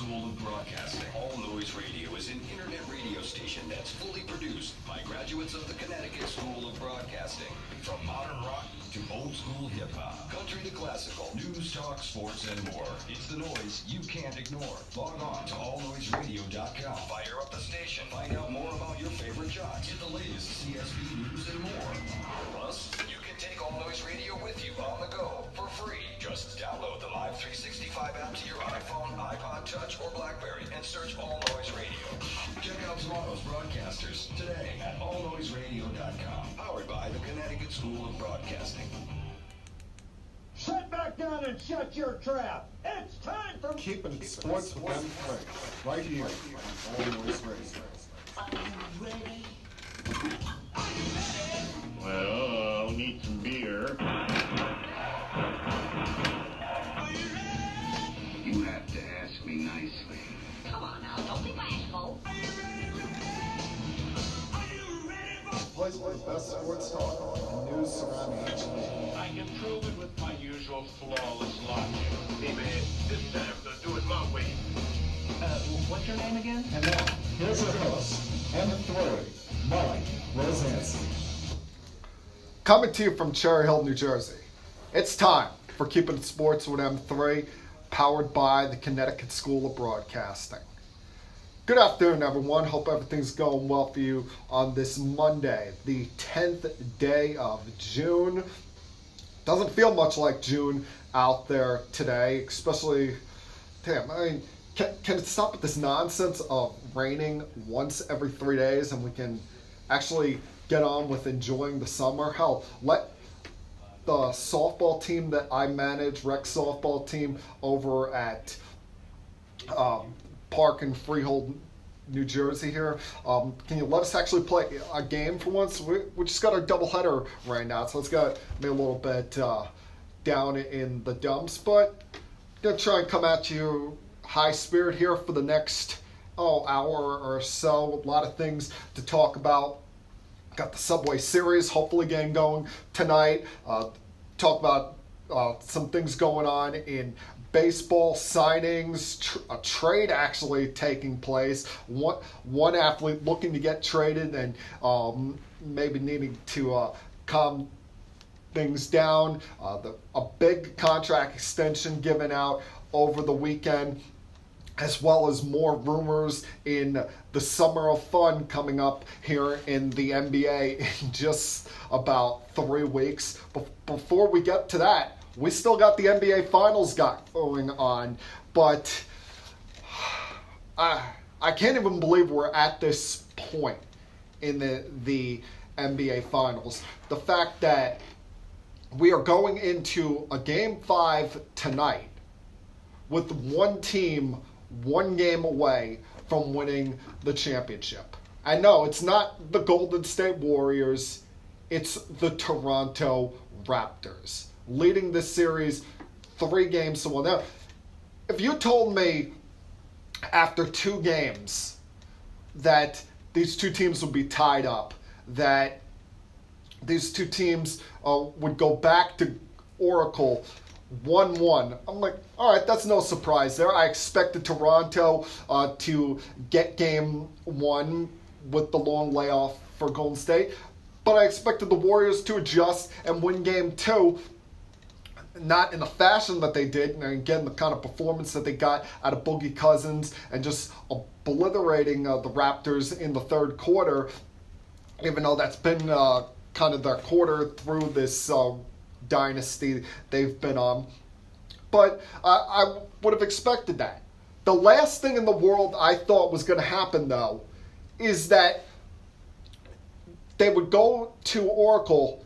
School of Broadcasting. All Noise Radio is an internet radio station that's fully produced by graduates of the Connecticut School of Broadcasting. From modern rock to old school hip-hop, country to classical, news, talk, sports, and more. It's the noise you can't ignore. Log on to allnoiseradio.com. Fire up the station. Find out more about your favorite jocks. Get the latest CSB news and more. Plus, you can take All Noise Radio with you on the go for free. Just download the Live 365 app to your iPhone, iPod Touch, or BlackBerry and search All Noise Radio. Check out Toronto's broadcasters today at allnoiseradio.com. Powered by the Connecticut School of Broadcasting. Sit back down and shut your trap. It's time for Keeping sports with them fresh, right here on All Noise Radio. Are you ready? Well, I'll need some beer. You have to ask me nicely. Come on now, don't be bashful. Place with the best sports talk and news surrounding each game. I can prove it with my usual flawless logic. Hey man, this time I'm gonna do it my way. What's your name again? And now, here's your host, M3, Mike Rosansky. Coming to you from Cherry Hill, New Jersey. It's time for Keeping It Sports with M3, powered by the Connecticut School of Broadcasting. Good afternoon, everyone. Hope everything's going well for you on this Monday, the 10th day of June. Doesn't feel much like June out there today, especially, damn, I mean, can it stop with this nonsense of raining once every 3 days and we can actually get on with enjoying the summer? Hell, let the softball team that I manage, rec softball team over at Park and Freehold, New Jersey here. Can you let us actually play a game for once? We just got our doubleheader right now, so it's got me a little bit down in the dumps, but I'm going to try and come at you high spirit here for the next hour or so. A lot of things to talk about. Got the Subway Series hopefully getting going tonight. Talk about some things going on in baseball, signings, a trade actually taking place. One athlete looking to get traded and maybe needing to calm things down. A big contract extension given out over the weekend, as well as more rumors in the summer of fun coming up here in the NBA in just about 3 weeks. Before we get to that, we still got the NBA Finals going on, but I can't even believe we're at this point in the NBA Finals. The fact that we are going into a Game 5 tonight with one team 1 game away from winning the championship. I know it's not the Golden State Warriors, it's the Toronto Raptors, leading this series 3 games to 1. Now, if you told me after 2 games that these two teams would be tied up, that these two teams would go back to Oracle 1-1. I'm like, all right, that's no surprise there. I expected Toronto to get game 1 with the long layoff for Golden State, but I expected the Warriors to adjust and win game 2, not in the fashion that they did, and again, the kind of performance that they got out of Boogie Cousins and just obliterating the Raptors in the third quarter, even though that's been kind of their quarter through this dynasty they've been on. But I would have expected that. The last thing in the world I thought was going to happen, though, is that they would go to Oracle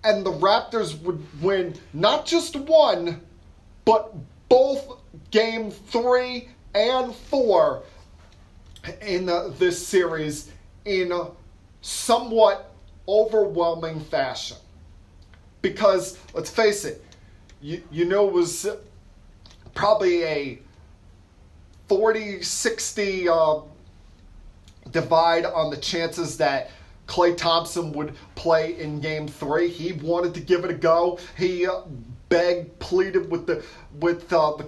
and the Raptors would win not just 1, but both game 3 and 4 in this series in a somewhat overwhelming fashion. Because, let's face it, you know it was probably a 40-60 divide on the chances that Klay Thompson would play in Game 3. He wanted to give it a go. He begged, pleaded with the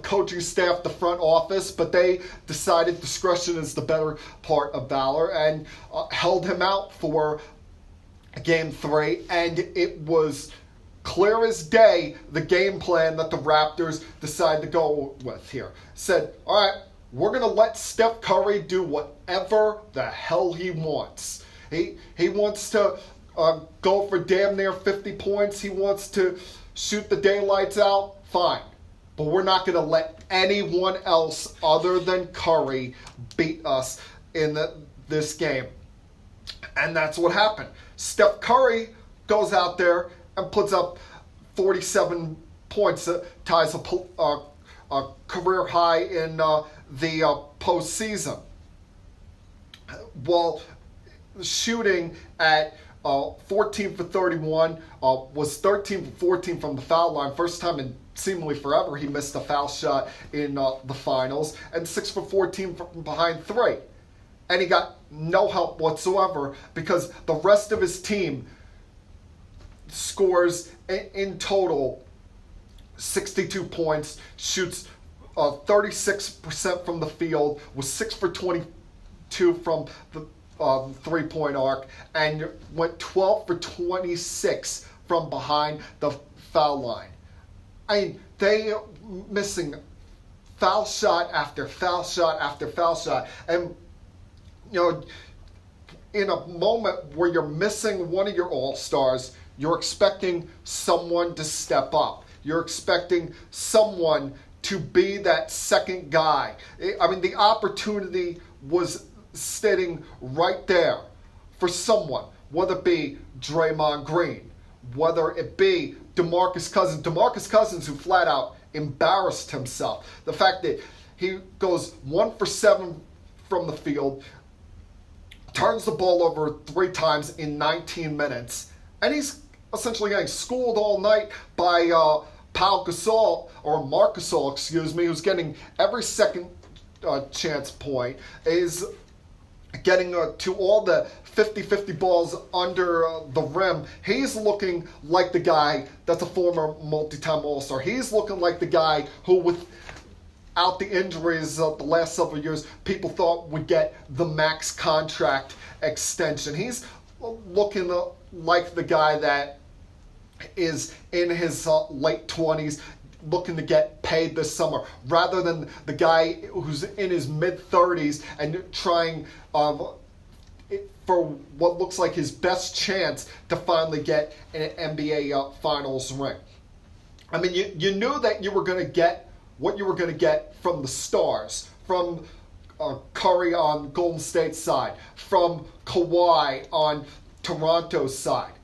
coaching staff, the front office, but they decided discretion is the better part of valor and held him out for Game 3, and it was clear as day the game plan that the Raptors decided to go with here. Said, all right, we're going to let Steph Curry do whatever the hell he wants. He wants to go for damn near 50 points. He wants to shoot the daylights out. Fine. But we're not going to let anyone else other than Curry beat us in this game. And that's what happened. Steph Curry goes out there and puts up 47 points, ties a career high in the postseason. While shooting at 14 for 31, was 13 for 14 from the foul line. First time in seemingly forever he missed a foul shot in the finals, and 6 for 14 from behind 3. And he got no help whatsoever because the rest of his team scores in total 62 points, shoots 36% from the field, was 6 for 22 from the three-point arc, and went 12 for 26 from behind the foul line. I mean, they missing foul shot after foul shot after foul shot. And, you know, in a moment where you're missing one of your all-stars, you're expecting someone to step up. You're expecting someone to be that second guy. I mean, the opportunity was sitting right there for someone, whether it be Draymond Green, whether it be DeMarcus Cousins, who flat out embarrassed himself. The fact that he goes 1 for 7 from the field, turns the ball over 3 times in 19 minutes, and he's essentially getting schooled all night by Marc Gasol, who's getting every second chance point, is getting to all the 50-50 balls under the rim. He's looking like the guy that's a former multi-time All-Star. He's looking like the guy who, without the injuries the last several years, people thought would get the max contract extension. He's looking like the guy that is in his late 20s, looking to get paid this summer, rather than the guy who's in his mid-30s and trying for what looks like his best chance to finally get an NBA Finals ring. I mean, you knew that you were going to get what you were going to get from the stars, from Curry on Golden State's side, from Kawhi on Toronto's side.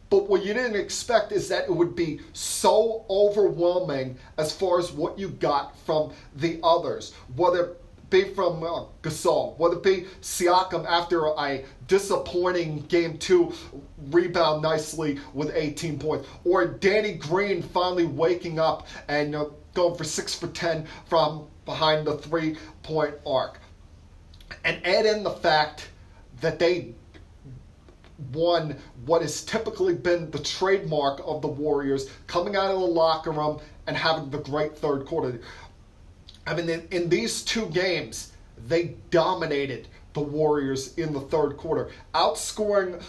But what you didn't expect is that it would be so overwhelming as far as what you got from the others, whether it be from Gasol, whether it be Siakam after a disappointing Game 2 rebound nicely with 18 points, or Danny Green finally waking up and going for 6 for 10 from behind the three-point arc. And add in the fact that they won what has typically been the trademark of the Warriors, coming out of the locker room and having the great third quarter. I mean, in these 2 games, they dominated the Warriors in the third quarter, outscoring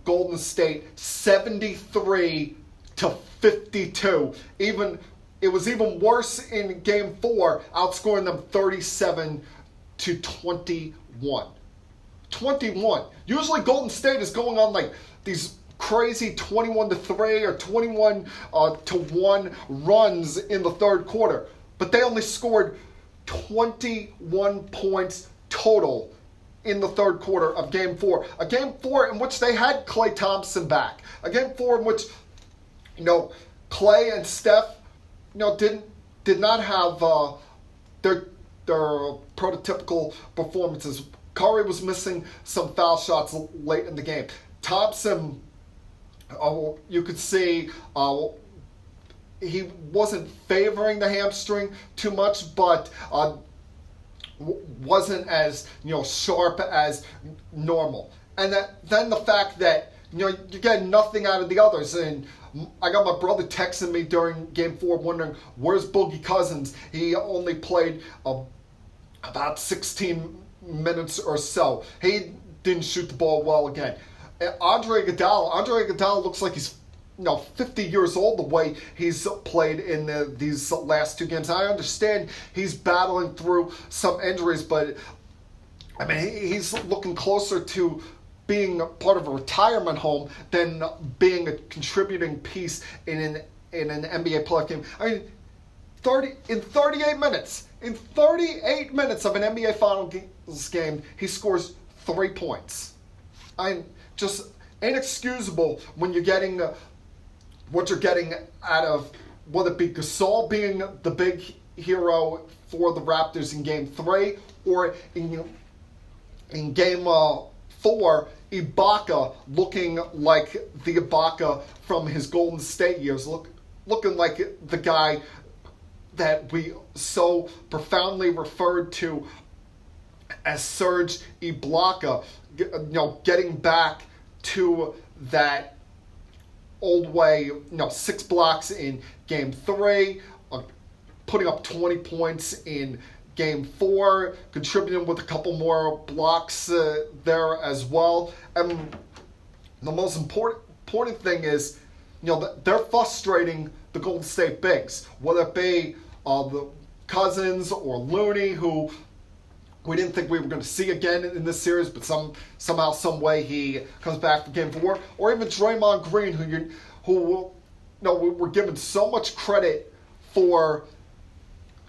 Golden State 73-52. It was even worse in Game 4, outscoring them 37-21. 21. Usually Golden State is going on like these crazy 21-3 or 21-1 runs in the third quarter. But they only scored 21 points total in the third quarter of Game 4. A Game 4 in which they had Klay Thompson back. A Game 4 in which, Klay and Steph, did not have their prototypical performances. Curry was missing some foul shots late in the game. Thompson, you could see he wasn't favoring the hamstring too much, but wasn't as sharp as normal. And then the fact that you're getting nothing out of the others. And I got my brother texting me during Game 4 wondering, where's Boogie Cousins? He only played about 16 minutes or so. He didn't shoot the ball well again. Andre Iguodala looks like he's 50 years old the way he's played in these last 2 games. I understand he's battling through some injuries, but I mean, he's looking closer to being part of a retirement home than being a contributing piece in an NBA playoff game. I mean, 38 minutes of an NBA Finals game, he scores 3 points. I'm just inexcusable when you're getting what you're getting out of, whether it be Gasol being the big hero for the Raptors in Game 3 or in Game 4, Ibaka looking like the Ibaka from his Golden State years, looking like the guy that we so profoundly referred to as Serge Ibaka, getting back to that old way, 6 blocks in Game 3, putting up 20 points in Game 4, contributing with a couple more blocks there as well. And the most important thing is, they're frustrating the Golden State bigs, whether it be the Cousins or Looney, who we didn't think we were going to see again in this series, but somehow, some way he comes back for Game 4, or even Draymond Green, who we're given so much credit for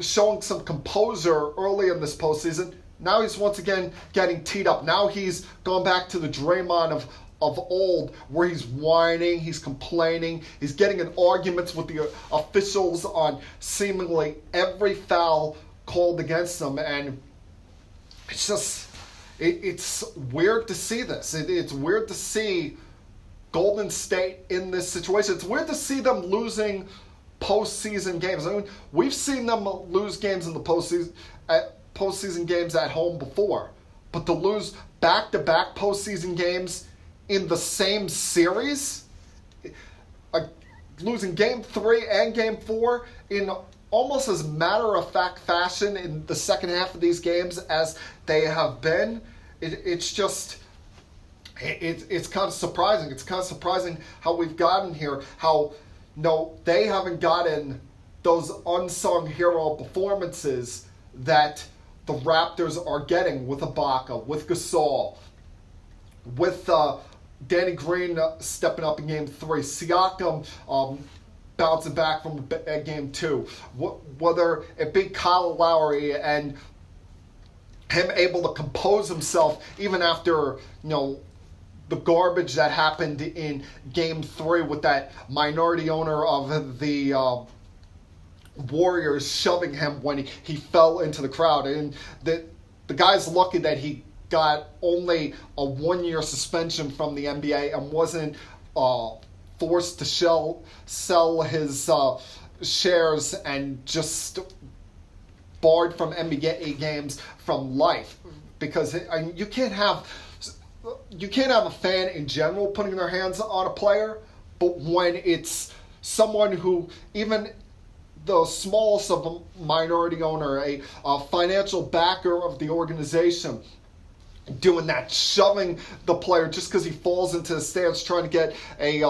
showing some composure early in this postseason. Now he's once again getting teed up. Now he's gone back to the Draymond of old, where he's whining, he's complaining, he's getting in arguments with the officials on seemingly every foul called against him, and it's just, it's weird to see this. It's weird to see Golden State in this situation. It's weird to see them losing postseason games. I mean, we've seen them lose games in the postseason games at home before, but to lose back-to-back postseason games in the same series, losing Game 3 and Game 4 in almost as matter-of-fact fashion in the second half of these games as they have been, it's just, it's kind of surprising. It's kind of surprising how we've gotten here, how they haven't gotten those unsung hero performances that the Raptors are getting with Ibaka, with Gasol, with Danny Green stepping up in Game 3, Siakam bouncing back from Game 2, whether it be Kyle Lowry and him able to compose himself even after, the garbage that happened in Game 3 with that minority owner of the Warriors shoving him when he fell into the crowd. And the guy's lucky that he got only a 1-year suspension from the NBA and wasn't forced to sell his shares and just barred from NBA games from life. Because you can't have a fan in general putting their hands on a player, but when it's someone who, even the smallest of a minority owner, a financial backer of the organization, doing that, shoving the player just because he falls into the stands trying to get a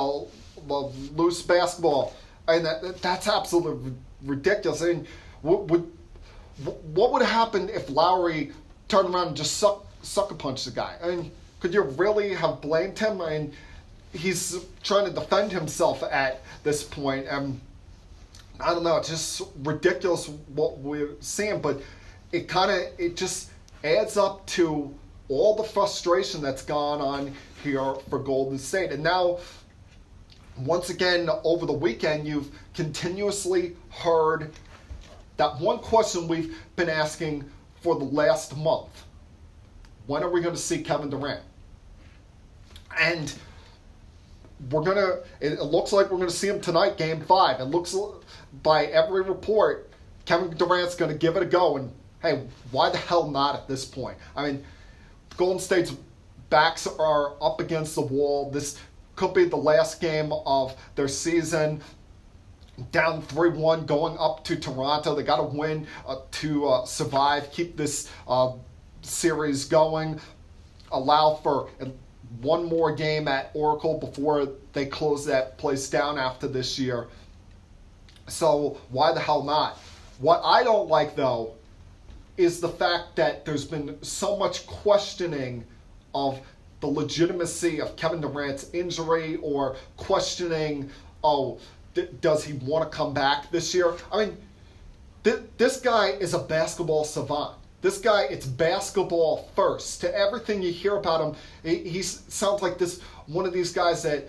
loose basketball, and that's absolutely ridiculous. I mean, what would happen if Lowry turned around and just sucker punched the guy? I mean, could you really have blamed him? I mean, he's trying to defend himself at this point, and I don't know, it's just ridiculous what we're seeing, but it just adds up to all the frustration that's gone on here for Golden State. And now, once again, over the weekend, you've continuously heard that one question we've been asking for the last month. When are we going to see Kevin Durant? And it looks like we're going to see him tonight, Game 5. It looks, by every report, Kevin Durant's going to give it a go. And, hey, why the hell not at this point? I mean, Golden State's backs are up against the wall. This could be the last game of their season. Down 3-1 going up to Toronto. They got to win to survive, keep this series going, allow for one more game at Oracle before they close that place down after this year. So why the hell not? What I don't like, though, is the fact that there's been so much questioning of the legitimacy of Kevin Durant's injury, or questioning, does he want to come back this year? I mean, this guy is a basketball savant. This guy, it's basketball first. To everything you hear about him, he sounds like one of these guys that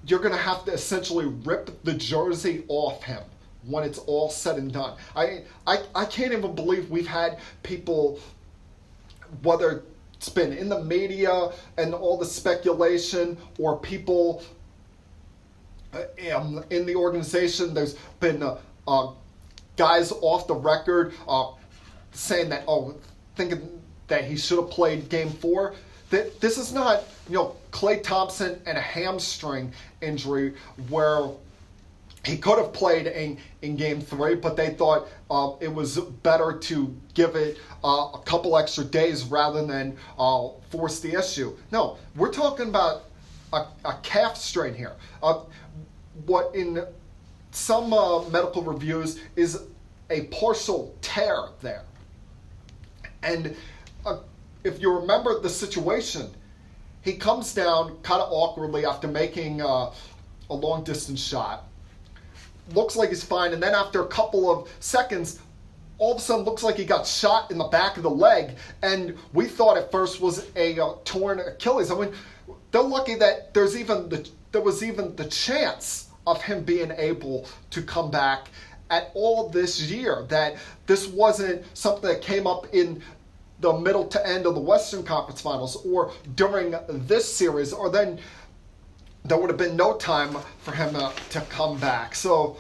you're going to have to essentially rip the jersey off him when it's all said and done. I can't even believe we've had people, whether it's been in the media and all the speculation, or people in the organization, there's been guys off the record saying that, thinking that he should have played Game 4. That this is not, Klay Thompson and a hamstring injury where he could have played in Game 3, but they thought it was better to give it a couple extra days rather than force the issue. No, we're talking about a calf strain here. What in some medical reviews is a partial tear there. And if you remember the situation, he comes down kind of awkwardly after making a long-distance shot. Looks like he's fine, and then after a couple of seconds, all of a sudden looks like he got shot in the back of the leg, and we thought at first was a torn Achilles. I mean, they're lucky that there was even the chance of him being able to come back at all this year, that this wasn't something that came up in the middle to end of the Western Conference Finals or during this series, or then there would have been no time for him to come back. So,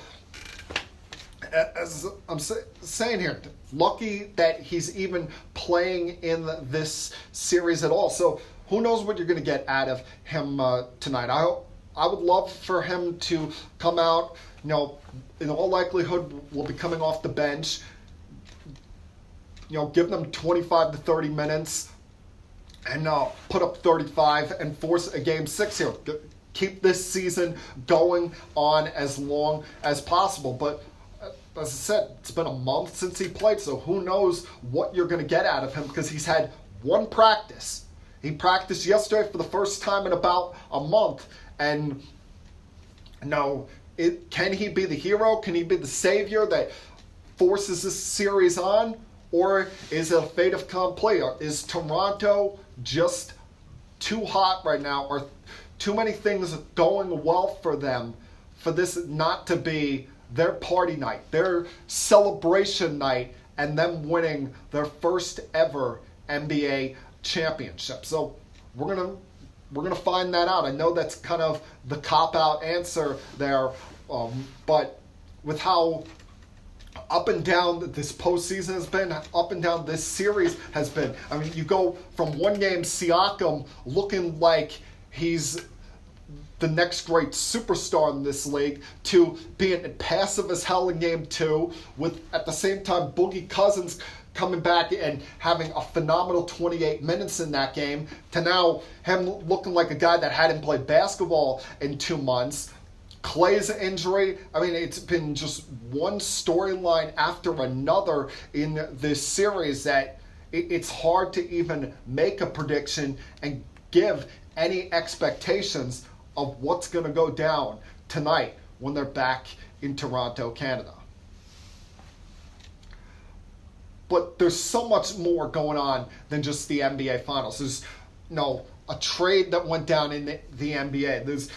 as I'm saying here, lucky that he's even playing in this series at all. So, who knows what you're going to get out of him tonight. I would love for him to come out. In all likelihood, will be coming off the bench. Give them 25 to 30 minutes and put up 35 and force a Game 6 here. Keep this season going on as long as possible. But as I said, it's been a month since he played, so who knows what you're going to get out of him, because he's had one practice. He practiced yesterday for the first time in about a month. And can he be the hero? Can he be the savior that forces this series on? Or is it a fait accompli? Is Toronto just too hot right now? Or too many things going well for them for this not to be their party night, their celebration night, and them winning their first ever NBA championship? So we're gonna find that out. I know that's kind of the cop-out answer there, but with how up and down this postseason has been, up and down this series has been. I mean, you go from one game, Siakam looking like he's the next great superstar in this league, to being passive as hell in Game 2, with at the same time Boogie Cousins coming back and having a phenomenal 28 minutes in that game, to now him looking like a guy that hadn't played basketball in 2 months. Klay's injury, I mean, it's been just one storyline after another in this series that it's hard to even make a prediction and give any expectations of what's going to go down tonight when they're back in Toronto, Canada. But there's so much more going on than just the NBA Finals. There's a trade that went down in the NBA. There's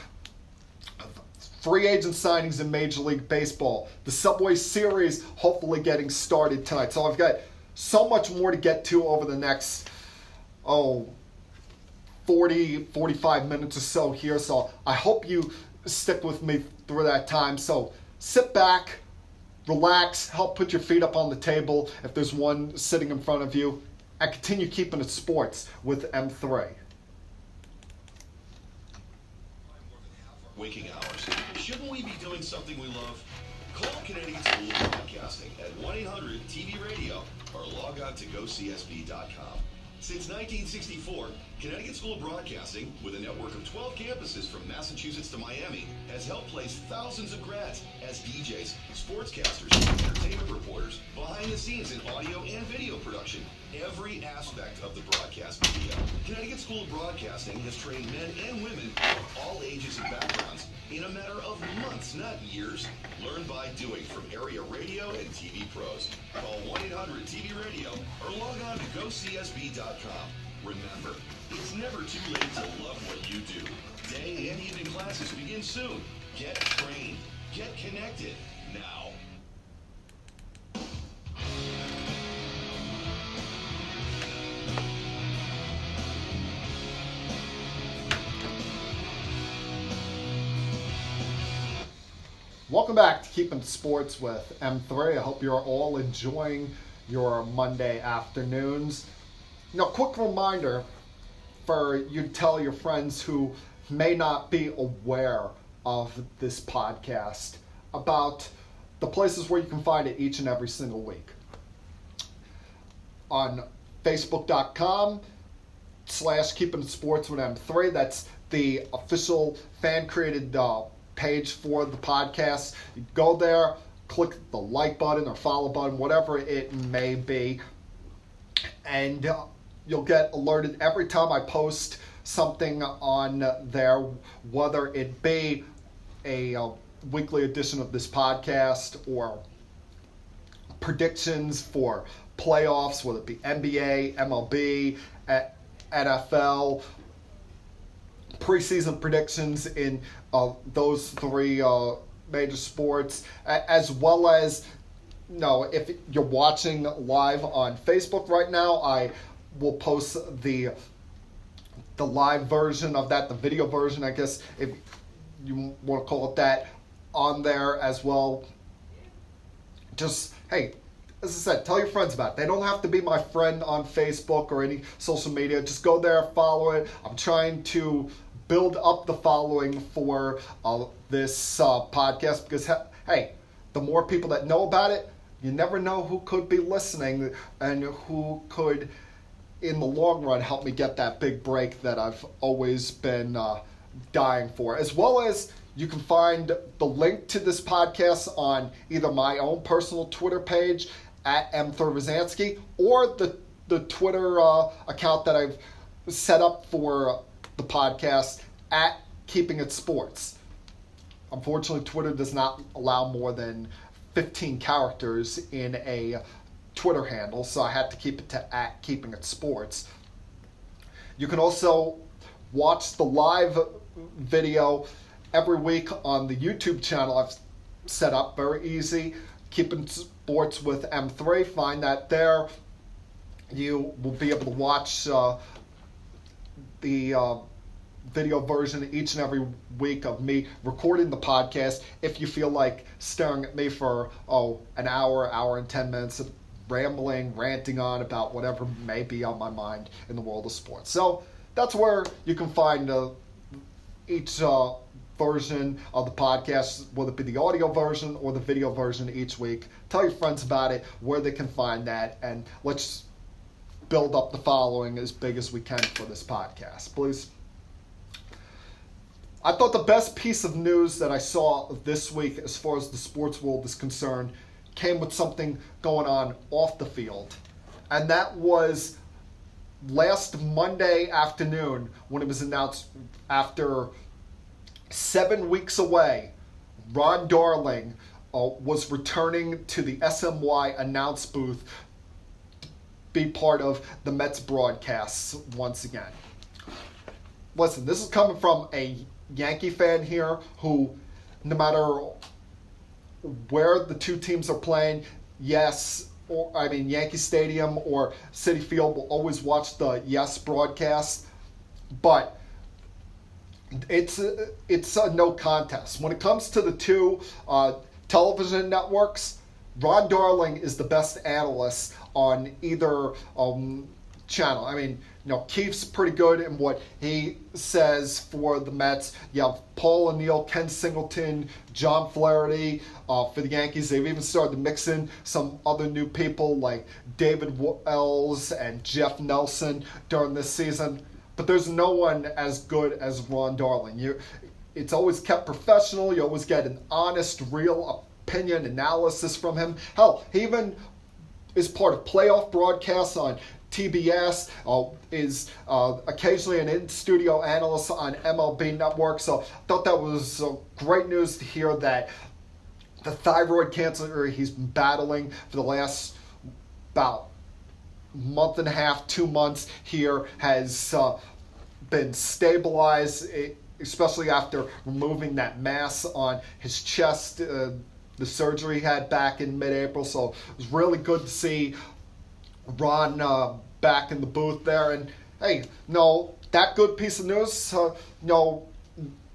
free agent signings in Major League Baseball. The Subway Series hopefully getting started tonight. So I've got so much more to get to over the next 40, 45 minutes or so here. So I hope you stick with me through that time. So sit back, relax, help put your feet up on the table if there's one sitting in front of you, and continue keeping it sports with M3. waking hours. Shouldn't we be doing something we love? Call Connecticut School of Broadcasting at 1-800-TV-RADIO or log on to gocsb.com. Since 1964, Connecticut School of Broadcasting, with a network of 12 campuses from Massachusetts to Miami, has helped place thousands of grads as DJs, sportscasters, entertainment reporters, behind the scenes in audio and video production, every aspect of the broadcast media. Connecticut School of Broadcasting has trained men and women of all ages and backgrounds in a matter of months, not years. Learn by doing from area radio and TV pros. Call 1-800-TV-RADIO or log on to gocsb.com. Remember, it's never too late to love what you do. Day and evening classes begin soon. Get trained. Get connected now. Welcome back to Keeping Sports with M3. I hope you're all enjoying your Monday afternoons. Quick reminder for you to tell your friends who may not be aware of this podcast about the places where you can find it each and every single week. On Facebook.com/Keeping Sports with M3. That's the official fan-created page for the podcast. You go there, click the like button or follow button, whatever it may be, and you'll get alerted every time I post something on there, whether it be a weekly edition of this podcast or predictions for playoffs, whether it be NBA, MLB, NFL, preseason predictions in those three major sports, as well as, if you're watching live on Facebook right now, I will post the live version of that, the video version, I guess, if you want to call it that, on there as well. Just, hey, as I said, tell your friends about it. They don't have to be my friend on Facebook or any social media. Just go there, follow it. I'm trying to build up the following for this podcast because, hey, the more people that know about it, you never know who could be listening and who could, in the long run, help me get that big break that I've always been dying for. As well as you can find the link to this podcast on either my own personal Twitter page at M3Rosansky or the Twitter account that I've set up for the podcast at Keeping It Sports. Unfortunately, Twitter does not allow more than 15 characters in a Twitter handle, so I had to keep it to at Keeping It Sports. You can also watch the live video every week on the YouTube channel I've set up. Very easy. Keeping Sports with M3. Find that there. You will be able to watch the video version each and every week of me recording the podcast. If you feel like staring at me for an hour and 10 minutes of rambling, ranting on about whatever may be on my mind in the world of sports. So that's where you can find each version of the podcast, whether it be the audio version or the video version each week. Tell your friends about it, where they can find that, and let's build up the following as big as we can for this podcast, please. I thought the best piece of news that I saw this week as far as the sports world is concerned came with something going on off the field. And that was last Monday afternoon when it was announced after 7 weeks away, Ron Darling was returning to the SMY announce booth to be part of the Mets broadcasts once again. Listen, this is coming from a Yankee fan here who, no matter where the two teams are playing, Yankee Stadium or Citi Field, will always watch the Yes broadcast, but it's a no contest. When it comes to the two television networks, Ron Darling is the best analyst on either channel. I mean, Keefe's pretty good in what he says for the Mets. You have Paul O'Neill, Ken Singleton, John Flaherty for the Yankees. They've even started to mix in some other new people like David Wells and Jeff Nelson during this season. But there's no one as good as Ron Darling. It's always kept professional. You always get an honest, real opinion analysis from him. Hell, he even is part of playoff broadcasts on TBS, is occasionally an in-studio analyst on MLB Network. So I thought that was great news to hear that the thyroid cancer he's been battling for the last about month and a half, 2 months here has been stabilized, especially after removing that mass on his chest, the surgery he had back in mid-April. So it was really good to see Ron back in the booth there. And hey, that good piece of news,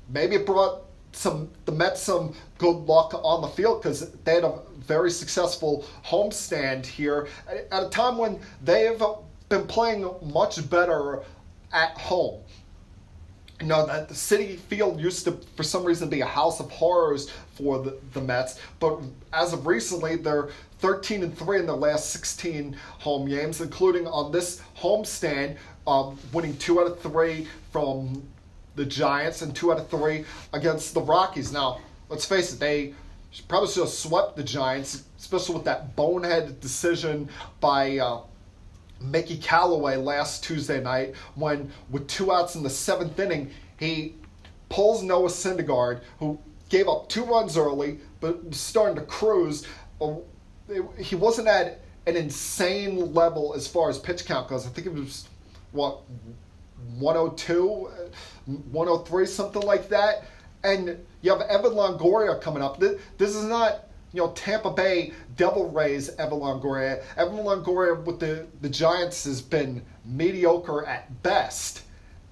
maybe it brought the Mets some good luck on the field, because they had a very successful homestand here at a time when they've been playing much better at home. That the Citi Field used to, for some reason, be a house of horrors for the Mets, but as of recently, they're 13-3 in their last 16 home games, including on this homestand, winning 2 out of 3 from the Giants and 2 out of 3 against the Rockies. Now, let's face it, they probably should have swept the Giants, especially with that bonehead decision by Mickey Callaway last Tuesday night, when with 2 outs in the 7th inning, he pulls Noah Syndergaard, who gave up 2 runs early, but was starting to cruise. He wasn't at an insane level as far as pitch count goes. I think it was, 102, 103, something like that. And you have Evan Longoria coming up. This is not, Tampa Bay Devil Rays Evan Longoria. Evan Longoria with the Giants has been mediocre at best.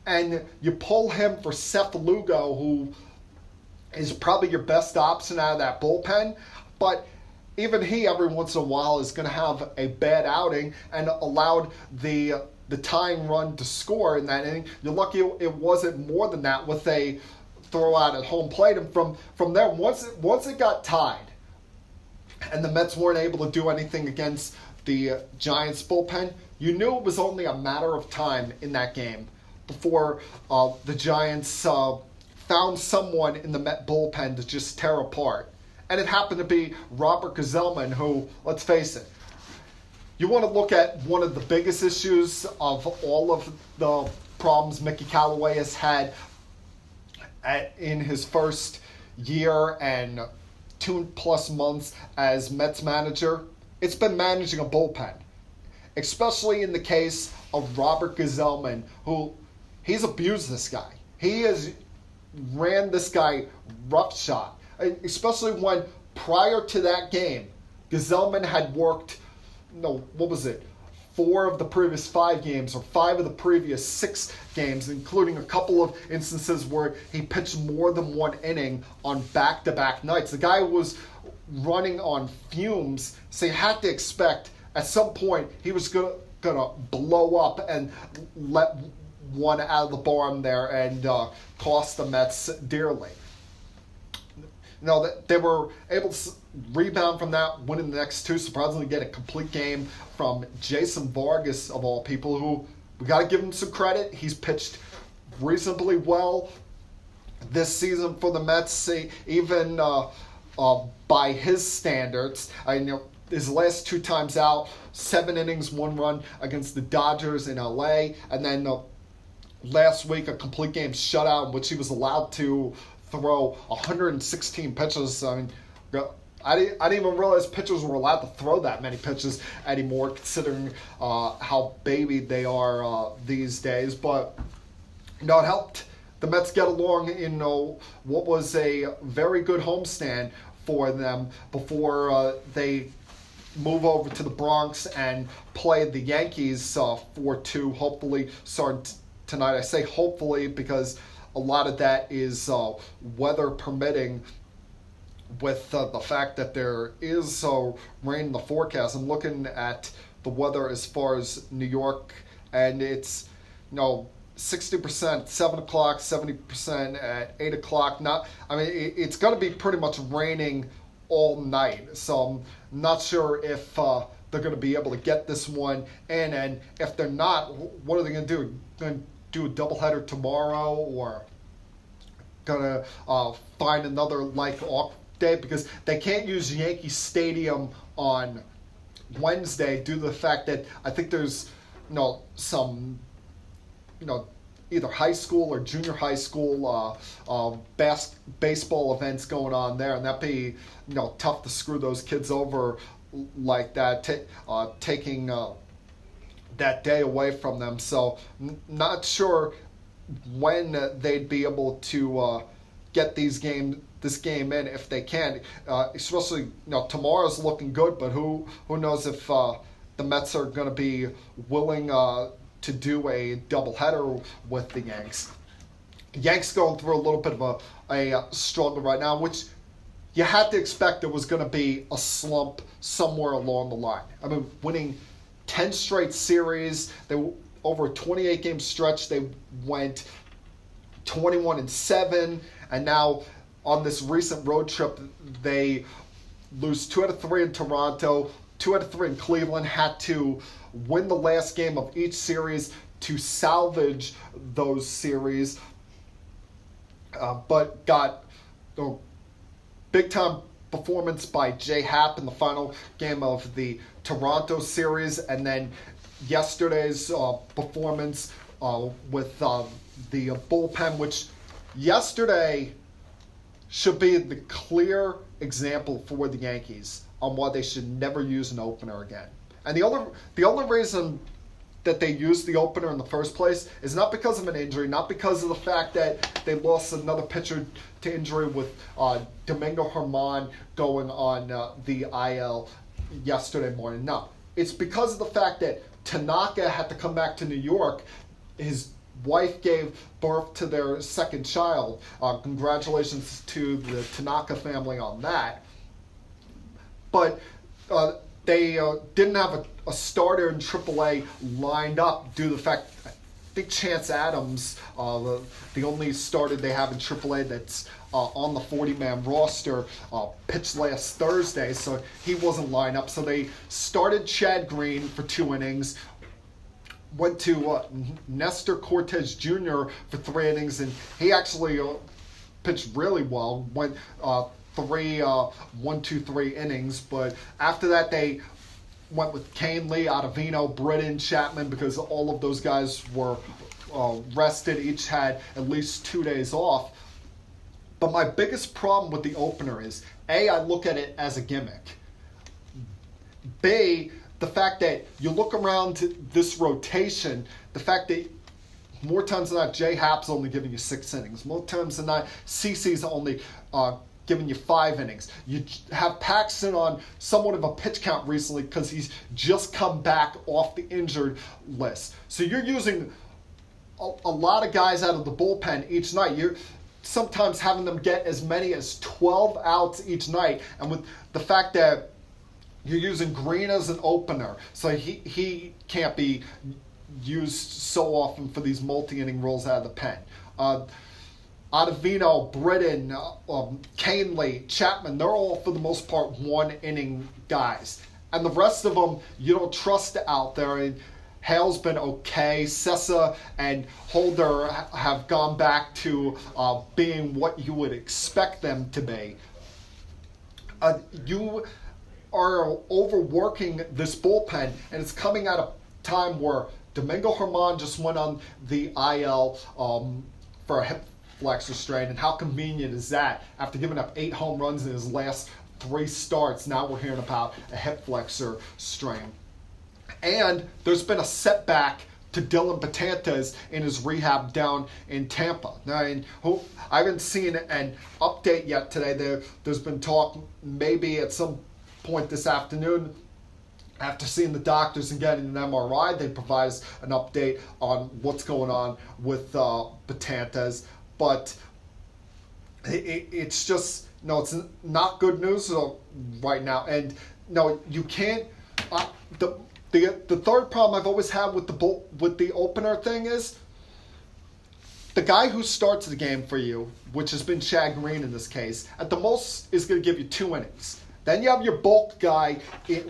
And you pull him for Seth Lugo, who is probably your best option out of that bullpen. But even he, every once in a while, is going to have a bad outing, and allowed the tying run to score in that inning. You're lucky it wasn't more than that with a throw out at home plate. And from there, once it got tied, and the Mets weren't able to do anything against the Giants bullpen, you knew it was only a matter of time in that game before the Giants found someone in the Met bullpen to just tear apart. And it happened to be Robert Gsellman, who, let's face it, you want to look at one of the biggest issues of all of the problems Mickey Callaway has had in his first year and 2+ months as Mets manager. It's been managing a bullpen, especially in the case of Robert Gsellman, who he's abused this guy. He has ran this guy roughshod, especially when prior to that game, Gsellman had worked, 4 of the previous 5 games, or 5 of the previous 6 games, including a couple of instances where he pitched more than 1 inning on back-to-back nights. The guy was running on fumes, so you had to expect at some point he was gonna blow up and let one out of the barn there and cost the Mets dearly. They were able to rebound from that, winning the next 2, surprisingly get a complete game from Jason Vargas, of all people, who we got to give him some credit. He's pitched reasonably well this season for the Mets, even by his standards. His last 2 times out, 7 innings, 1 run against the Dodgers in LA, and then last week a complete game shutout in which he was allowed to throw 116 pitches. I didn't even realize pitchers were allowed to throw that many pitches anymore, considering how babied they are these days. But it helped the Mets get along in what was a very good homestand for them before they move over to the Bronx and play the Yankees 4-2. Hopefully, start tonight. I say hopefully because a lot of that is weather permitting, with the fact that there is rain in the forecast. I'm looking at the weather as far as New York, and it's 60% 7 o'clock, 70% at 8 o'clock. It's going to be pretty much raining all night. So I'm not sure if they're going to be able to get this one in. And if they're not, what are they going to do? Going to do a doubleheader tomorrow, or going to find another off day? Because they can't use Yankee Stadium on Wednesday due to the fact that I think there's some either high school or junior high school baseball events going on there, and that'd be tough to screw those kids over like that, taking that day away from them. So not sure when they'd be able to get this game in if they can. Especially tomorrow's looking good, but who knows if the Mets are going to be willing to do a doubleheader with the Yanks. Yanks going through a little bit of a struggle right now, which you had to expect there was going to be a slump somewhere along the line. Winning 10 straight series, over a 28-game stretch, they went 21-7, and now on this recent road trip, they lose 2 out of 3 in Toronto, 2 out of 3 in Cleveland, had to win the last game of each series to salvage those series, but got big-time performance by J. Happ in the final game of the Toronto series, and then yesterday's performance with the bullpen, which yesterday should be the clear example for the Yankees on why they should never use an opener again. And the only reason that they used the opener in the first place is not because of an injury, not because of the fact that they lost another pitcher to injury with Domingo Germán going on the IL yesterday morning. No, it's because of the fact that Tanaka had to come back to New York. His wife gave birth to their second child. Congratulations to the Tanaka family on that. But they didn't have a starter in AAA lined up due to the fact I think Chance Adams, the only starter they have in AAA that's on the 40-man roster, pitched last Thursday, so he wasn't lined up. So they started Chad Green for 2 innings, went to Nestor Cortez Jr. for 3 innings, and he actually pitched really well, went 3 innings, but after that they went with Kane, Lee, Ottavino, Britton, Chapman, because all of those guys were rested, each had at least 2 days off. But my biggest problem with the opener is, A, I look at it as a gimmick. B, the fact that you look around this rotation, the fact that more times than not, J. Happ's only giving you 6 innings. More times than not, CC's only giving you 5 innings. You have Paxton on somewhat of a pitch count recently because he's just come back off the injured list. So you're using a lot of guys out of the bullpen each night. You're sometimes having them get as many as 12 outs each night. And with the fact that you're using Green as an opener, so he can't be used so often for these multi-inning roles out of the pen. Ottavino, Britton, Canely, Chapman, they're all, for the most part, 1-inning guys. And the rest of them, you don't trust out there. And Hale's been okay. Sessa and Holder have gone back to being what you would expect them to be. You are overworking this bullpen, and it's coming at a time where Domingo Germán just went on the IL for a hip flexor strain, and how convenient is that? After giving up 8 home runs in his last 3 starts, now we're hearing about a hip flexor strain. And there's been a setback to Dylan Betances in his rehab down in Tampa. Now, I haven't seen an update yet today. There's been talk maybe at some point this afternoon, after seeing the doctors and getting an MRI, they provide us an update on what's going on with Betances. But it's just, no, it's not good news right now. And no, you can't. The The third problem I've always had with the opener thing is the guy who starts the game for you, which has been Chad Green in this case, at the most is going to give you 2 innings. Then you have your bulk guy,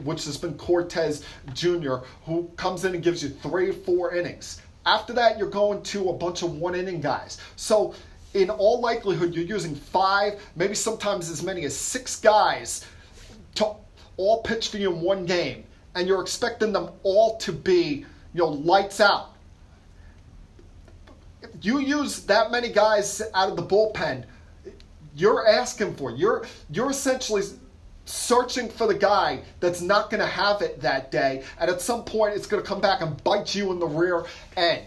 which has been Cortez Jr., who comes in and gives you 3 or 4 innings. After that, you're going to a bunch of 1-inning guys. So in all likelihood, you're using 5, maybe sometimes as many as 6 guys to all pitch for you in one game. And you're expecting them all to be, lights out. You use that many guys out of the bullpen, you're asking for. You're essentially searching for the guy that's not going to have it that day, and at some point it's going to come back and bite you in the rear end.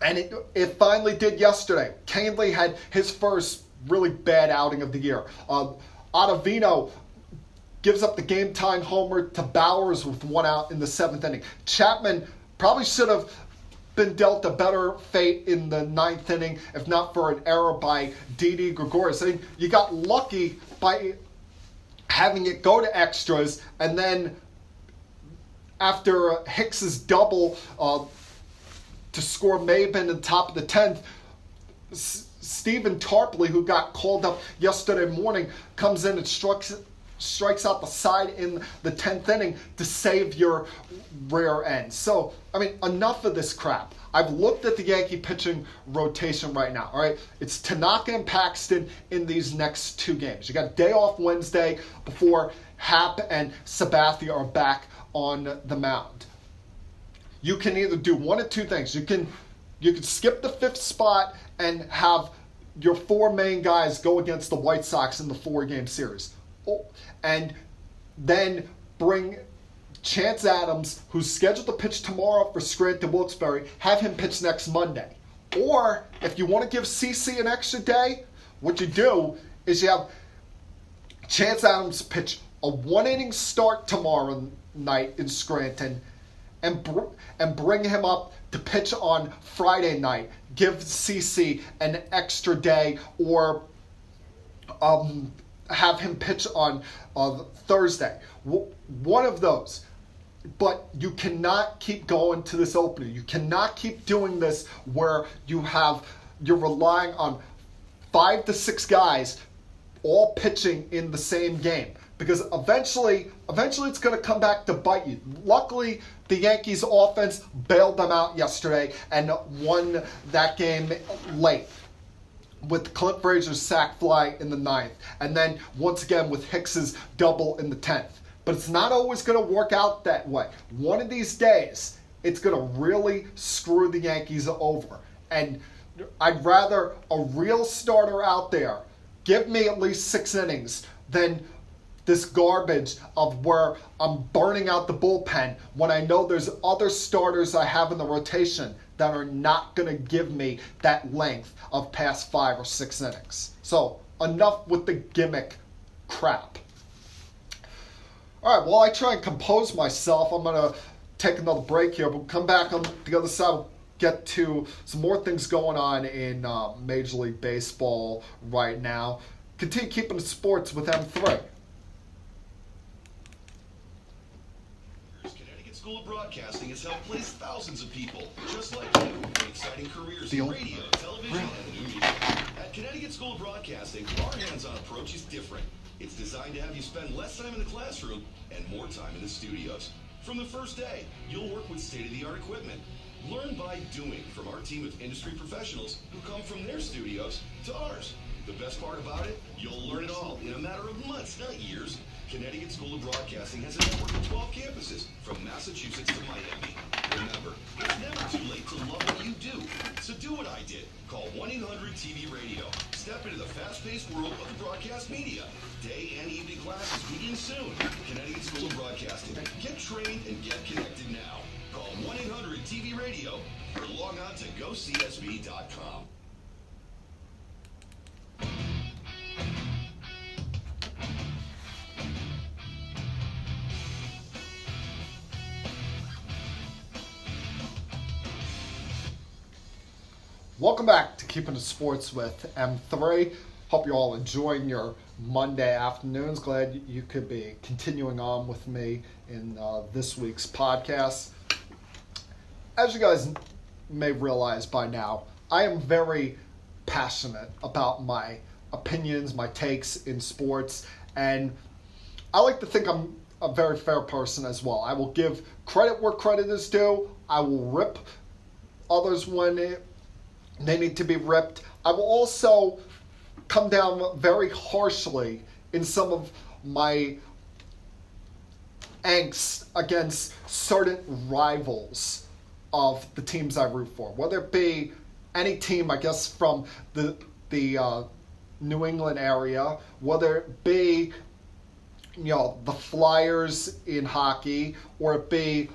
And it finally did yesterday. Canely had his first really bad outing of the year. Ottavino gives up the game-tying homer to Bowers with 1 out in the 7th inning. Chapman probably should have been dealt a better fate in the 9th inning, if not for an error by Didi Gregorius. I mean, you got lucky by having it go to extras, and then after Hicks's double to score Maben in the top of the 10th, Stephen Tarpley, who got called up yesterday morning, comes in and strikes out the side in the 10th inning to save your rear end. So, I mean, enough of this crap. I've looked at the Yankee pitching rotation right now, all right? It's Tanaka and Paxton in these next 2 games. You got a day off Wednesday before Happ and Sabathia are back on the mound. You can either do one of 2 things. You can skip the 5th spot and have your 4 main guys go against the White Sox in the 4-game series. And then bring Chance Adams, who's scheduled to pitch tomorrow for Scranton Wilkes-Barre, have him pitch next Monday. Or, if you want to give CC an extra day, what you do is you have Chance Adams pitch a 1-inning start tomorrow night in Scranton and bring him up to pitch on Friday night. Give CC an extra day, or have him pitch on Thursday. One of those. But you cannot keep going to this opener. You cannot keep doing this where you're relying on 5 to 6 guys all pitching in the same game. Because eventually it's going to come back to bite you. Luckily, the Yankees offense bailed them out yesterday and won that game late, with Clint Frazier's sac fly in the 9th, and then once again with Hicks's double in the 10th. But it's not always going to work out that way. One of these days, it's going to really screw the Yankees over. And I'd rather a real starter out there give me at least 6 innings than this garbage of where I'm burning out the bullpen when I know there's other starters I have in the rotation that are not going to give me that length of past 5 or 6 innings. So, enough with the gimmick crap. All right, while I try and compose myself, I'm going to take another break here. But come back on the other side, we'll get to some more things going on in Major League Baseball right now. Continue keeping the sports with M3. School of Broadcasting has helped place thousands of people, just like you, in exciting careers in radio, television, and the new media. At Connecticut School of Broadcasting, our hands-on approach is different. It's designed to have you spend less time in the classroom and more time in the studios. From the first day, you'll work with state-of-the-art equipment. Learn by doing from our team of industry professionals who come from their studios to ours. The best part about it, you'll learn it all in a matter of months, not years. Connecticut School of Broadcasting has a network of 12 campuses, from Massachusetts to Miami. Remember, it's never too late to love what you do. So do what I did. Call 1-800-TV-RADIO. Step into the fast-paced world of the broadcast media. Day and evening classes begin soon. Connecticut School of Broadcasting. Get trained and get connected now. Call 1-800-TV-RADIO or log on to GoCSB.com. Welcome back to Keeping the Sports with M3. Hope you're all enjoying your Monday afternoons. Glad you could be continuing on with me in this week's podcast. As you guys may realize by now, I am very passionate about my opinions, my takes in sports, and I like to think I'm a very fair person as well. I will give credit where credit is due. I will rip others when they need to be ripped. I will also come down very harshly in some of my angst against certain rivals of the teams I root for, whether it be any team, I guess, from the New England area, whether it be the Flyers in hockey, or it be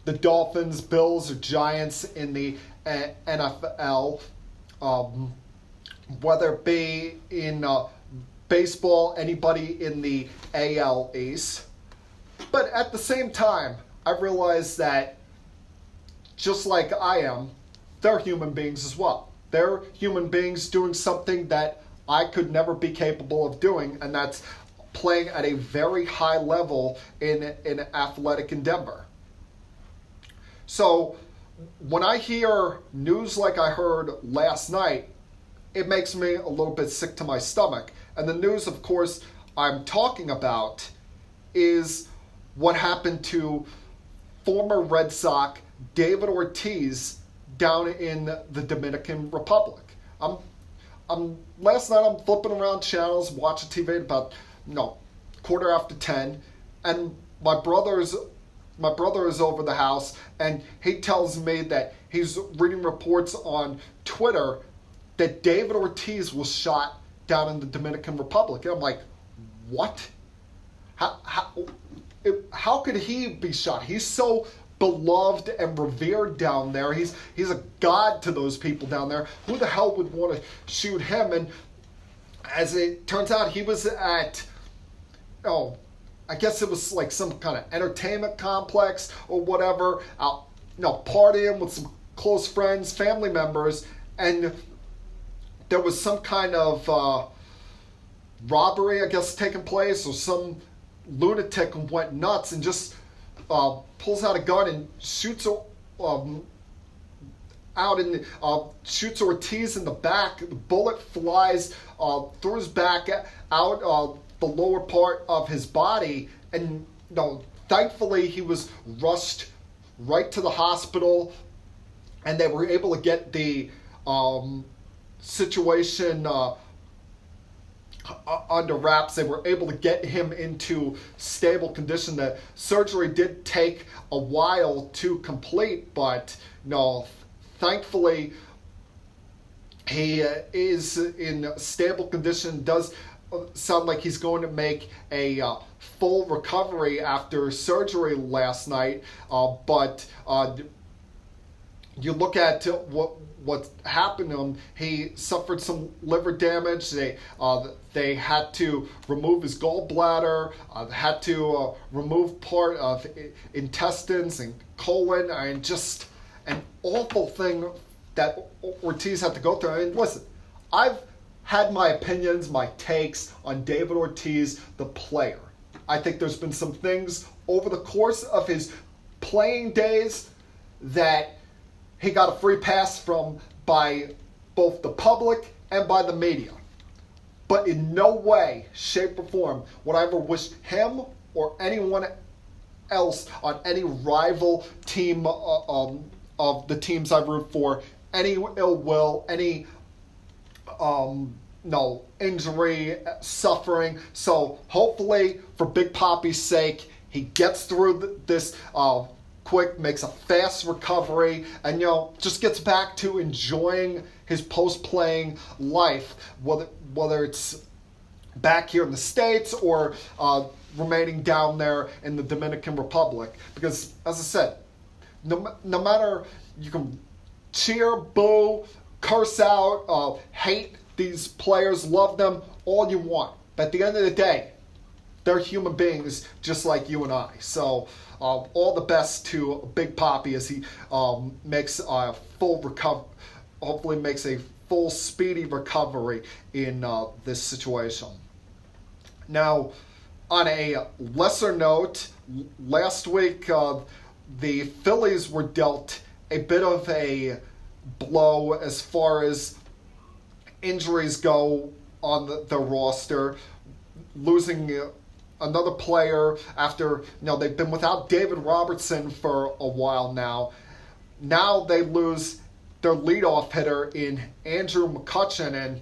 the Dolphins, Bills, or Giants in the NFL, whether it be in baseball, anybody in the AL East. But at the same time, I realize that just like I am, they're human beings as well. They're human beings doing something that I could never be capable of doing, and that's playing at a very high level in athletic endeavor. So when I hear news like I heard last night, it makes me a little bit sick to my stomach. And the news, of course, I'm talking about is what happened to former Red Sox David Ortiz down in the Dominican Republic. Last night I'm flipping around channels, watching TV at about 10:15, and my brother is over the house, and he tells me that he's reading reports on Twitter that David Ortiz was shot down in the Dominican Republic. And I'm like, what? How could he be shot? He's so beloved and revered down there. He's a god to those people down there. Who the hell would want to shoot him? And as it turns out, he was at, I guess it was like some kind of entertainment complex or whatever, out, partying with some close friends, family members, and there was some kind of robbery, I guess, taking place, or some lunatic went nuts and just pulls out a gun and shoots shoots Ortiz in the back. The bullet flies through his back out the lower part of his body, and thankfully he was rushed right to the hospital, and they were able to get the situation under wraps. They were able to get him into stable condition. The surgery did take a while to complete, but thankfully he is in stable condition. Does sound like he's going to make a full recovery after surgery last night, but you look at what happened to him. He suffered some liver damage. They had to remove his gallbladder, had to remove part of intestines and colon, and just an awful thing that Ortiz had to go through. I mean, listen, I've had my opinions, my takes on David Ortiz, the player. I think there's been some things over the course of his playing days that he got a free pass from by both the public and by the media. But in no way, shape, or form would I ever wish him or anyone else on any rival team of the teams I root for any ill will, any injury, suffering. So hopefully, for Big Papi's sake, he gets through this quick, makes a fast recovery, and just gets back to enjoying his post-playing life, whether it's back here in the States or remaining down there in the Dominican Republic. Because, as I said, no matter, you can cheer, boo, curse out, hate these players, love them, all you want. But at the end of the day, they're human beings just like you and I. So all the best to Big Papi as he makes a full recovery, hopefully makes a full speedy recovery in this situation. Now, on a lesser note, last week the Phillies were dealt a bit of a blow as far as injuries go on the roster, losing another player after they've been without David Robertson for a while now. Now they lose their leadoff hitter in Andrew McCutchen, and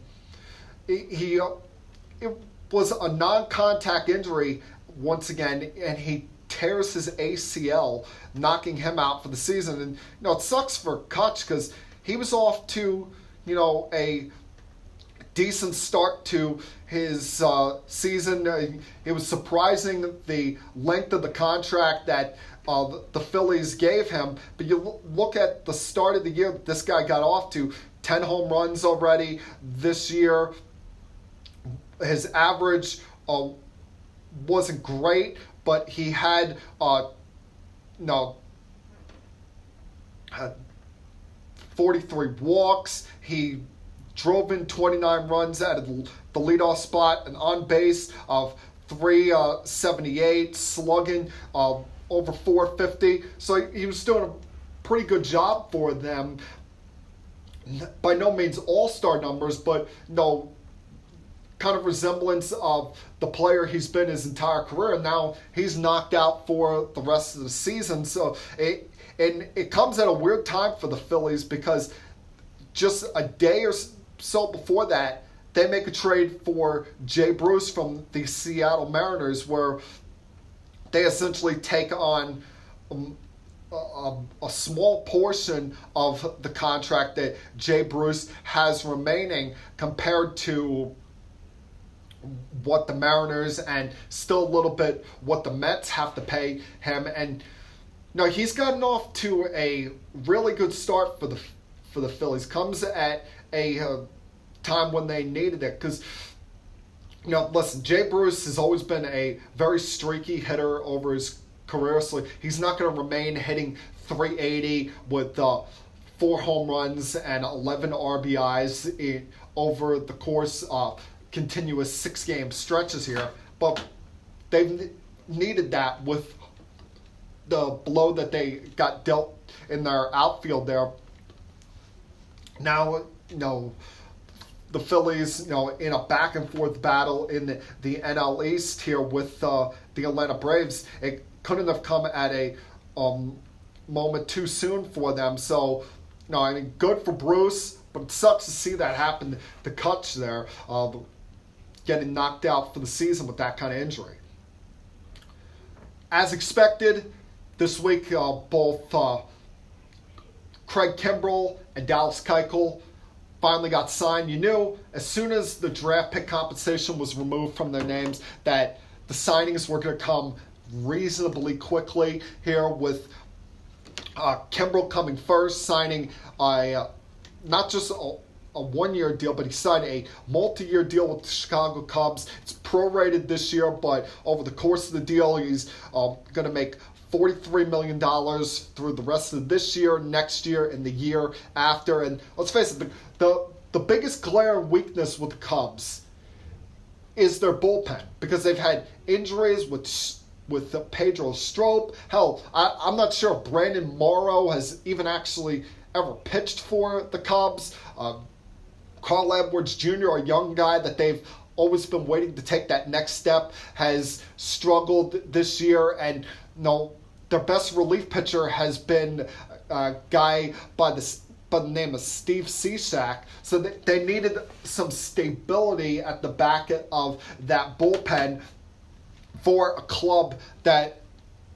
it was a non-contact injury once again, and he tears his ACL, knocking him out for the season. And it sucks for Kutch because he was off to a decent start to his season. It was surprising the length of the contract that the Phillies gave him. But you look at the start of the year this guy got off to, 10 home runs already this year. His average wasn't great, but he had 43 walks. He drove in 29 runs out of the leadoff spot, an on base of 378, slugging over 450. So he was doing a pretty good job for them. By no means all-star numbers, but kind of resemblance of the player he's been his entire career. And now he's knocked out for the rest of the season. So it comes at a weird time for the Phillies because just a day or so before that, they make a trade for Jay Bruce from the Seattle Mariners, where they essentially take on a small portion of the contract that Jay Bruce has remaining compared to what the Mariners and still a little bit what the Mets have to pay him. And he's gotten off to a really good start for the Phillies. Comes at a time when they needed it, because listen, Jay Bruce has always been a very streaky hitter over his career, so he's not going to remain hitting 380 with 4 home runs and 11 RBIs over the course of continuous 6-game stretches here. But they've needed that with the blow that they got dealt in their outfield there. Now, the Phillies, in a back and forth battle in the NL East here with the Atlanta Braves, it couldn't have come at a moment too soon for them. So, good for Bruce, but it sucks to see that happen to Kutch there, getting knocked out for the season with that kind of injury. As expected, this week both Craig Kimbrel and Dallas Keuchel finally got signed. You knew as soon as the draft pick compensation was removed from their names that the signings were going to come reasonably quickly here, with Kimbrel coming first, signing not just a one-year deal, but he signed a multi-year deal with the Chicago Cubs. It's prorated this year, but over the course of the deal, he's going to make $43 million through the rest of this year, next year, and the year after. And let's face it, the biggest glaring weakness with the Cubs is their bullpen, because they've had injuries with Pedro Strop. Hell, I'm not sure if Brandon Morrow has even actually ever pitched for the Cubs. Carl Edwards Jr., a young guy that they've always been waiting to take that next step, has struggled this year. And their best relief pitcher has been a guy by the name of Steve Cishek. So they needed some stability at the back of that bullpen for a club that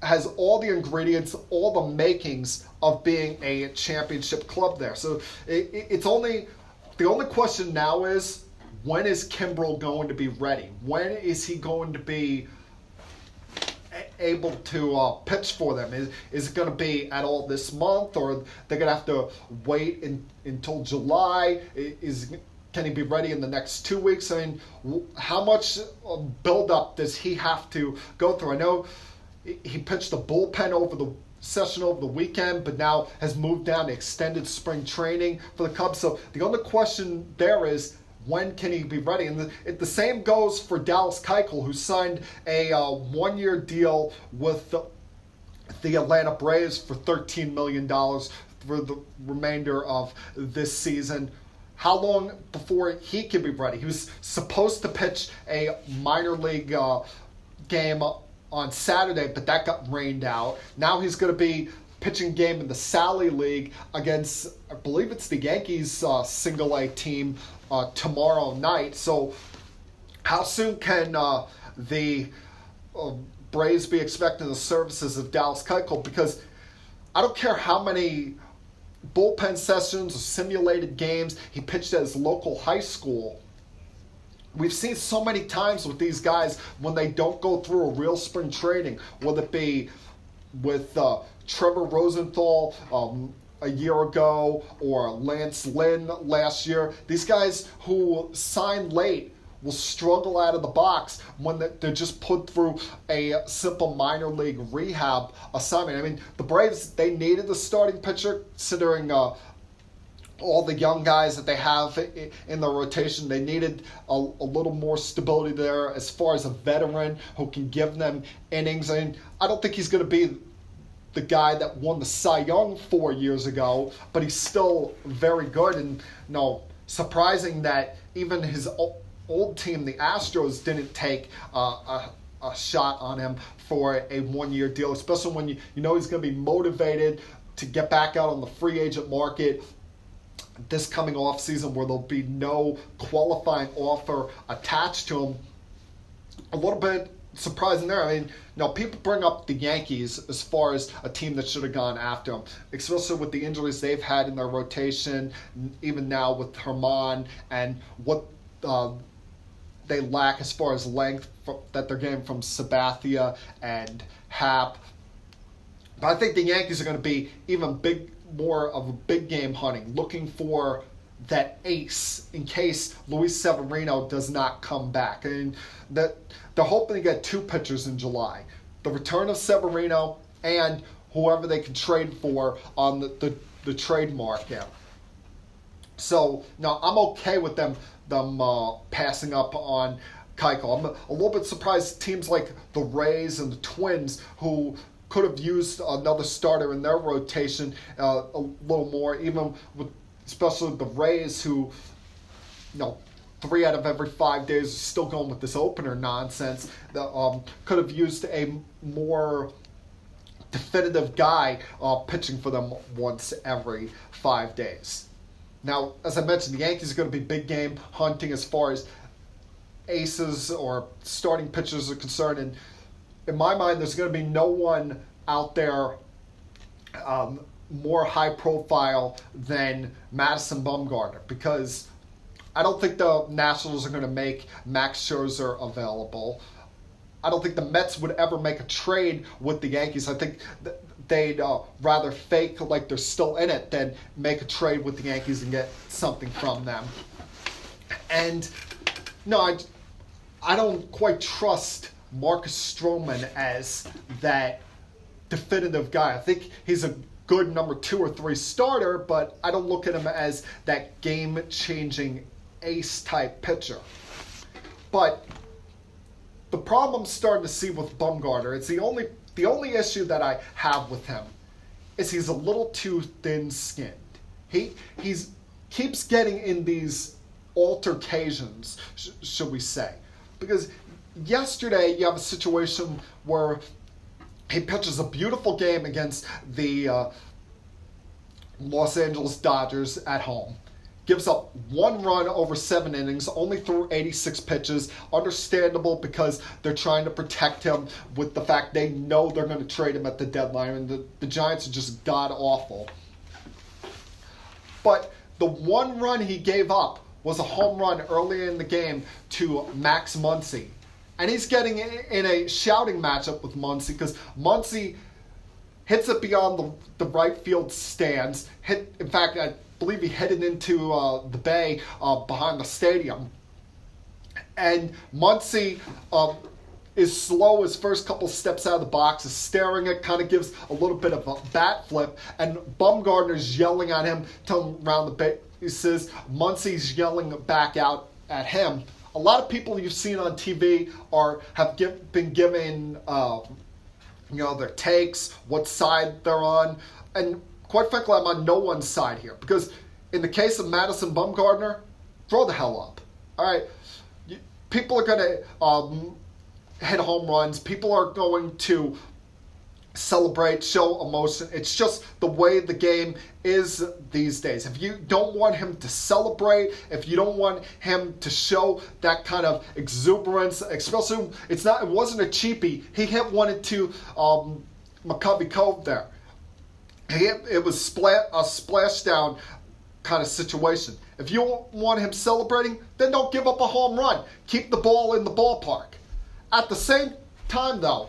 has all the ingredients, all the makings of being a championship club there. So it's only... The only question now is, when is Kimbrel going to be ready? When is he going to be able to pitch for them? Is it going to be at all this month, or they're going to have to wait until July? Can he be ready in the next 2 weeks? I mean, how much build-up does he have to go through? I know he pitched the bullpen over the session over the weekend, but now has moved down to extended spring training for the Cubs. So the only question there is, when can he be ready? And the same goes for Dallas Keuchel, who signed a one-year deal with the Atlanta Braves for $13 million for the remainder of this season. How long before he can be ready? He was supposed to pitch a minor league game on Saturday, but that got rained out. Now he's going to be pitching game in the Sally League against, I believe it's the Yankees single A team tomorrow night. So how soon can the Braves be expecting the services of Dallas Keuchel? Because I don't care how many bullpen sessions or simulated games he pitched at his local high school. We've seen so many times with these guys when they don't go through a real spring training, whether it be with Trevor Rosenthal a year ago or Lance Lynn last year. These guys who sign late will struggle out of the box when they're just put through a simple minor league rehab assignment. I mean, the Braves, they needed the starting pitcher, considering all the young guys that they have in the rotation. They needed a little more stability there as far as a veteran who can give them innings. And I don't think he's going to be the guy that won the Cy Young 4 years ago, but he's still very good. And surprising that even his old team, the Astros, didn't take a shot on him for a one-year deal, especially when you know he's going to be motivated to get back out on the free agent market this coming off season, where there'll be no qualifying offer attached to him. A little bit surprising there. I mean, people bring up the Yankees as far as a team that should have gone after him, especially with the injuries they've had in their rotation, even now with Herman and what they lack as far as length that they're getting from Sabathia and Happ. But I think the Yankees are going to be even more of a big game hunting, looking for that ace in case Luis Severino does not come back. And that they're hoping to get two pitchers in July: the return of Severino and whoever they can trade for on the trade market. So now I'm okay with them passing up on Keuchel. I'm a little bit surprised teams like the Rays and the Twins, who could have used another starter in their rotation a little more, even with especially the Rays, who 3 out of every 5 days are still going with this opener nonsense. Could have used a more definitive guy pitching for them once every 5 days. Now, as I mentioned, the Yankees are going to be big game hunting as far as aces or starting pitchers are concerned. And in my mind, there's going to be no one out there more high profile than Madison Bumgarner, because I don't think the Nationals are going to make Max Scherzer available. I don't think the Mets would ever make a trade with the Yankees. I think they'd rather fake like they're still in it than make a trade with the Yankees and get something from them. And I don't quite trust Marcus Stroman as that definitive guy. I think he's a good number 2 or 3 starter, but I don't look at him as that game-changing ace-type pitcher. But the problem I'm starting to see with Bumgarner, it's the only issue that I have with him, is he's a little too thin-skinned. He's keeps getting in these altercations, should we say. Because yesterday you have a situation where he pitches a beautiful game against the Los Angeles Dodgers at home. Gives up 1 run over 7 innings, only threw 86 pitches. Understandable, because they're trying to protect him with the fact they know they're going to trade him at the deadline, and the Giants are just god-awful. But the 1 run he gave up was a home run earlier in the game to Max Muncy. And he's getting in a shouting matchup with Muncy, because Muncy hits it beyond the right field stands. In fact, I believe he headed into the bay behind the stadium. And Muncy is slow. His first couple steps out of the box is staring at, kind of gives a little bit of a bat flip, and Bumgarner's yelling at him, telling him around the bases. Muncy's yelling back out at him. A lot of people you've seen on TV have been given their takes, what side they're on, and quite frankly, I'm on no one's side here, because in the case of Madison Bumgarner, throw the hell up. All right, people are going to hit home runs. People are going to celebrate, show emotion. It's just the way the game is these days. If you don't want him to celebrate, if you don't want him to show that kind of exuberance, especially it wasn't a cheapie. He hit one into McCovey Cove there. It was a splashdown kind of situation. If you want him celebrating, then don't give up a home run. Keep the ball in the ballpark. At the same time, though,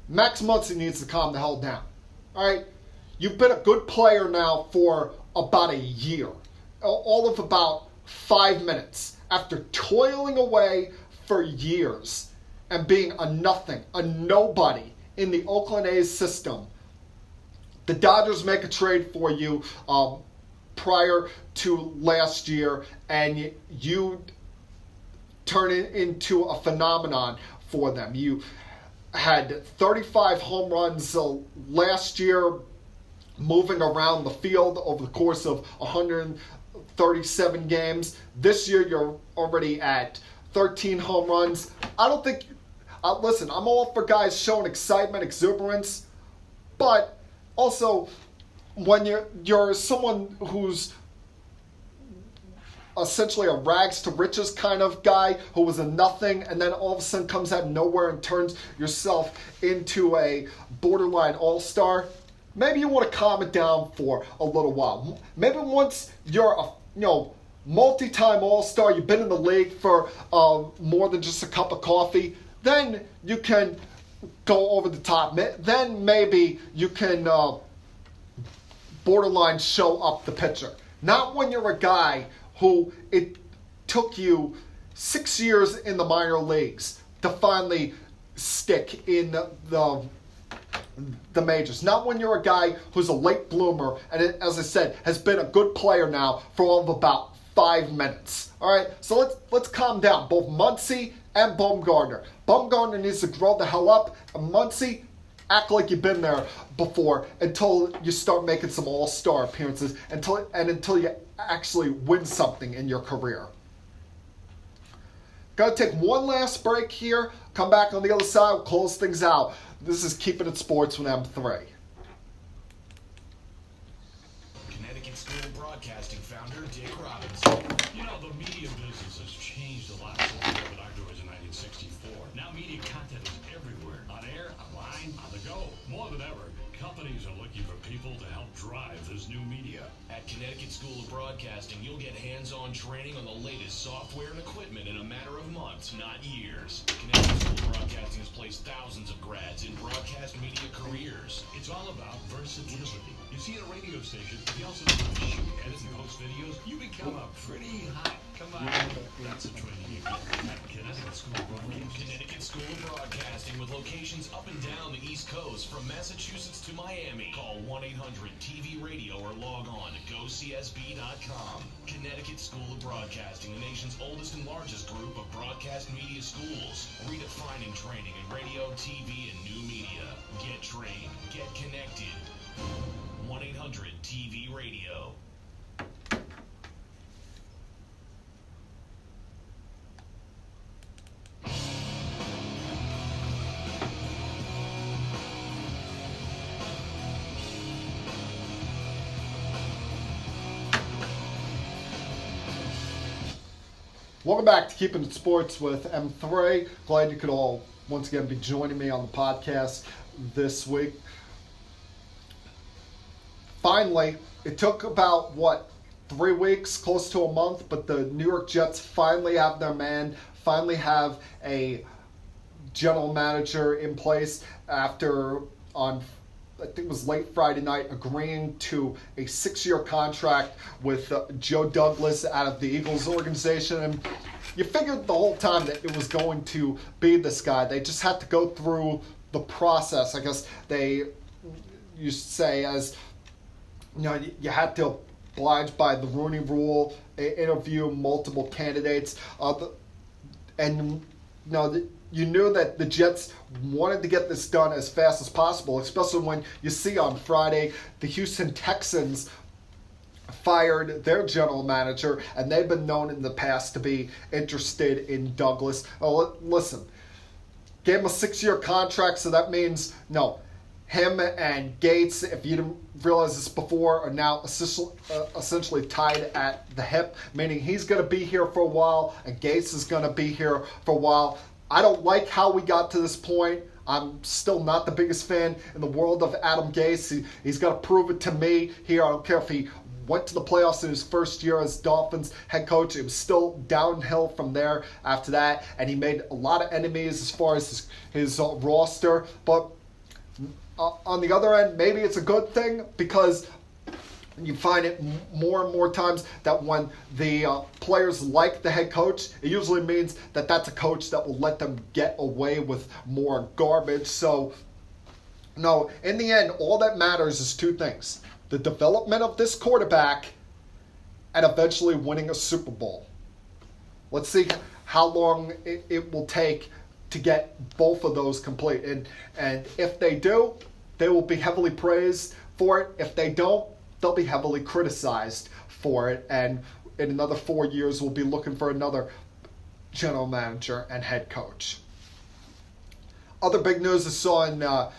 Max Muncy needs to calm the hell down. All right? You've been a good player now for about a year. All of about 5 minutes. After toiling away for years and being a nothing, a nobody in the Oakland A's system, the Dodgers make a trade for you prior to last year, and you turn it into a phenomenon for them. You had 35 home runs last year, moving around the field over the course of 137 games. This year, you're already at 13 home runs. I don't think... listen, I'm all for guys showing excitement, exuberance, but also, when you're someone who's essentially a rags to riches kind of guy who was a nothing, and then all of a sudden comes out of nowhere and turns yourself into a borderline all-star, maybe you want to calm it down for a little while. Maybe once you're a multi-time all-star, you've been in the league for more than just a cup of coffee, then you can go over the top. Then maybe you can borderline show up the pitcher. Not when you're a guy who it took you 6 years in the minor leagues to finally stick in the majors. Not when you're a guy who's a late bloomer and, as I said, has been a good player now for all of about 5 minutes. All right, so let's calm down. Both Muncy and Bumgarner. Bumgarner needs to grow the hell up, and Muncy, act like you've been there before until you start making some all-star appearances, until you actually win something in your career. Gotta take one last break here. Come back on the other side. We'll close things out. This is Keeping It Sports with M3. Connecticut School of Broadcasting founder Dick Robinson. You know, the media business has changed a lot since I was in 1964. Now media content is everywhere. On air, online, on the go. More than ever, companies are looking for people to help drive this new media. At Connecticut School of Broadcasting, you'll get hands-on training on the latest software and equipment in a matter of months, not years. Connecticut School of Broadcasting has placed thousands of grads in broadcast media careers. It's all about versatility. You see, at a radio station, if you also know how to shoot, edit, and post videos, you become a pretty hot commodity. That's a training you get at Connecticut School of Broadcasting. Connecticut School of Broadcasting, with locations up and down the East Coast, from Massachusetts to Miami. Call 1-800-TV-RADIO or log on to GoCSB.com. Connecticut School of Broadcasting, the nation's oldest and largest group of broadcast media schools, redefining training in radio, TV, and new media. Get trained. Get connected. 1-800-TV-RADIO. Welcome back to Keeping It Sports with M3. Glad you could all once again be joining me on the podcast this week. Finally, it took about, 3 weeks, close to a month, but the New York Jets finally have their man, finally have a general manager in place after on I think it was late Friday night, agreeing to a 6-year contract with Joe Douglas out of the Eagles organization. And you figured the whole time that it was going to be this guy. They just had to go through the process. I guess they used to say, as you had to oblige by the Rooney Rule, interview multiple candidates, and you knew that the Jets wanted to get this done as fast as possible, especially when you see on Friday the Houston Texans fired their general manager, and they've been known in the past to be interested in Douglas. Oh, listen, gave him a 6-year contract, so that means, him and Gates, if you didn't realize this before, are now essentially tied at the hip, meaning he's going to be here for a while, and Gates is going to be here for a while. I don't like how we got to this point. I'm still not the biggest fan in the world of Adam Gase. He's got to prove it to me here. I don't care if he went to the playoffs in his first year as Dolphins head coach. It was still downhill from there after that, and he made a lot of enemies as far as his roster. But on the other end, maybe it's a good thing, because you find it more and more times that when the players like the head coach, it usually means that that's a coach that will let them get away with more garbage. So, no, in the end, all that matters is 2 things: the development of this quarterback and eventually winning a Super Bowl. Let's see how long it will take to get both of those complete. And if they do, they will be heavily praised for it. If they don't, they'll be heavily criticized for it. And in another 4 years, we'll be looking for another general manager and head coach. Other big news I saw in the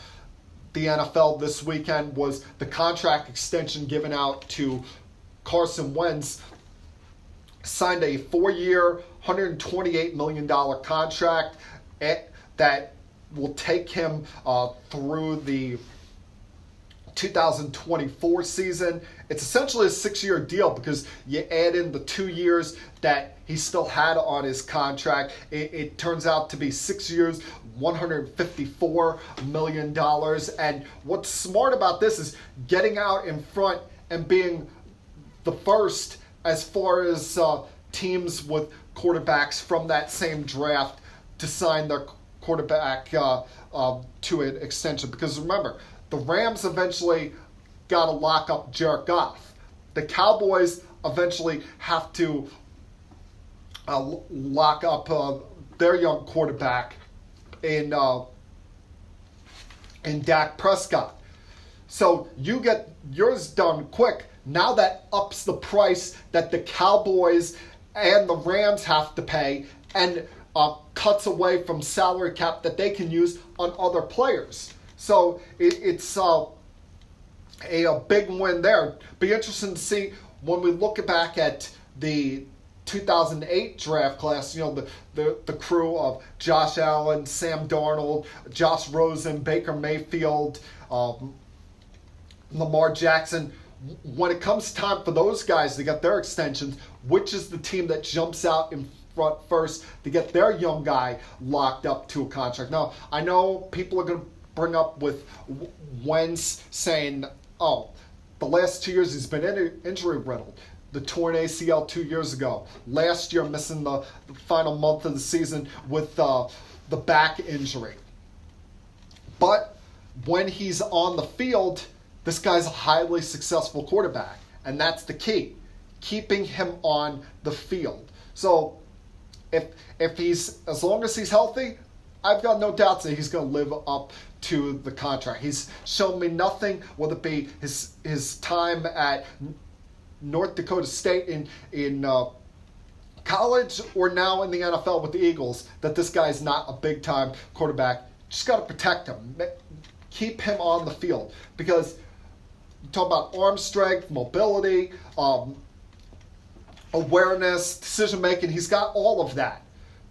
NFL this weekend was the contract extension given out to Carson Wentz. Signed a 4-year, $128 million contract that will take him through the 2024 season. It's essentially a 6-year deal, because you add in the 2 years that he still had on his contract. It turns out to be 6 years, $154 million. And what's smart about this is getting out in front and being the first as far as teams with quarterbacks from that same draft to sign their quarterback to an extension. Because remember, the Rams eventually got to lock up Jared Goff. The Cowboys eventually have to lock up their young quarterback in Dak Prescott. So you get yours done quick. Now that ups the price that the Cowboys and the Rams have to pay, and cuts away from salary cap that they can use on other players. So it's a big win there. Be interesting to see when we look back at the 2008 draft class, the crew of Josh Allen, Sam Darnold, Josh Rosen, Baker Mayfield, Lamar Jackson. When it comes time for those guys to get their extensions, which is the team that jumps out in front first to get their young guy locked up to a contract? Now, I know people are going to bring up with Wentz saying, the last 2 years he's been injury riddled. The torn ACL 2 years ago. Last year missing the final month of the season with the back injury. But when he's on the field, this guy's a highly successful quarterback. And that's the key. Keeping him on the field. So if he's, as long as he's healthy, I've got no doubts that he's going to live up to the contract. He's shown me nothing, whether it be his time at North Dakota State in college or now in the NFL with the Eagles, that this guy's not a big-time quarterback. Just got to protect him. Keep him on the field. Because you talk about arm strength, mobility, awareness, decision-making. He's got all of that.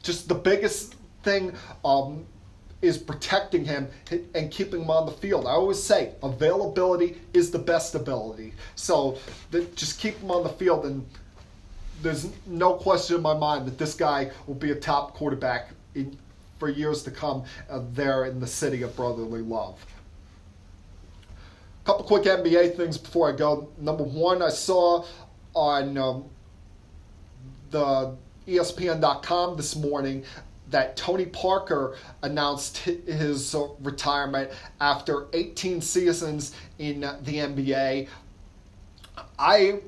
Just the biggest thing is protecting him and keeping him on the field. I always say availability is the best ability. So just keep him on the field, and there's no question in my mind that this guy will be a top quarterback for years to come there in the city of brotherly love. couple quick NBA things before I go. Number one, I saw on the ESPN.com this morning that Tony Parker announced his retirement after 18 seasons in the NBA. I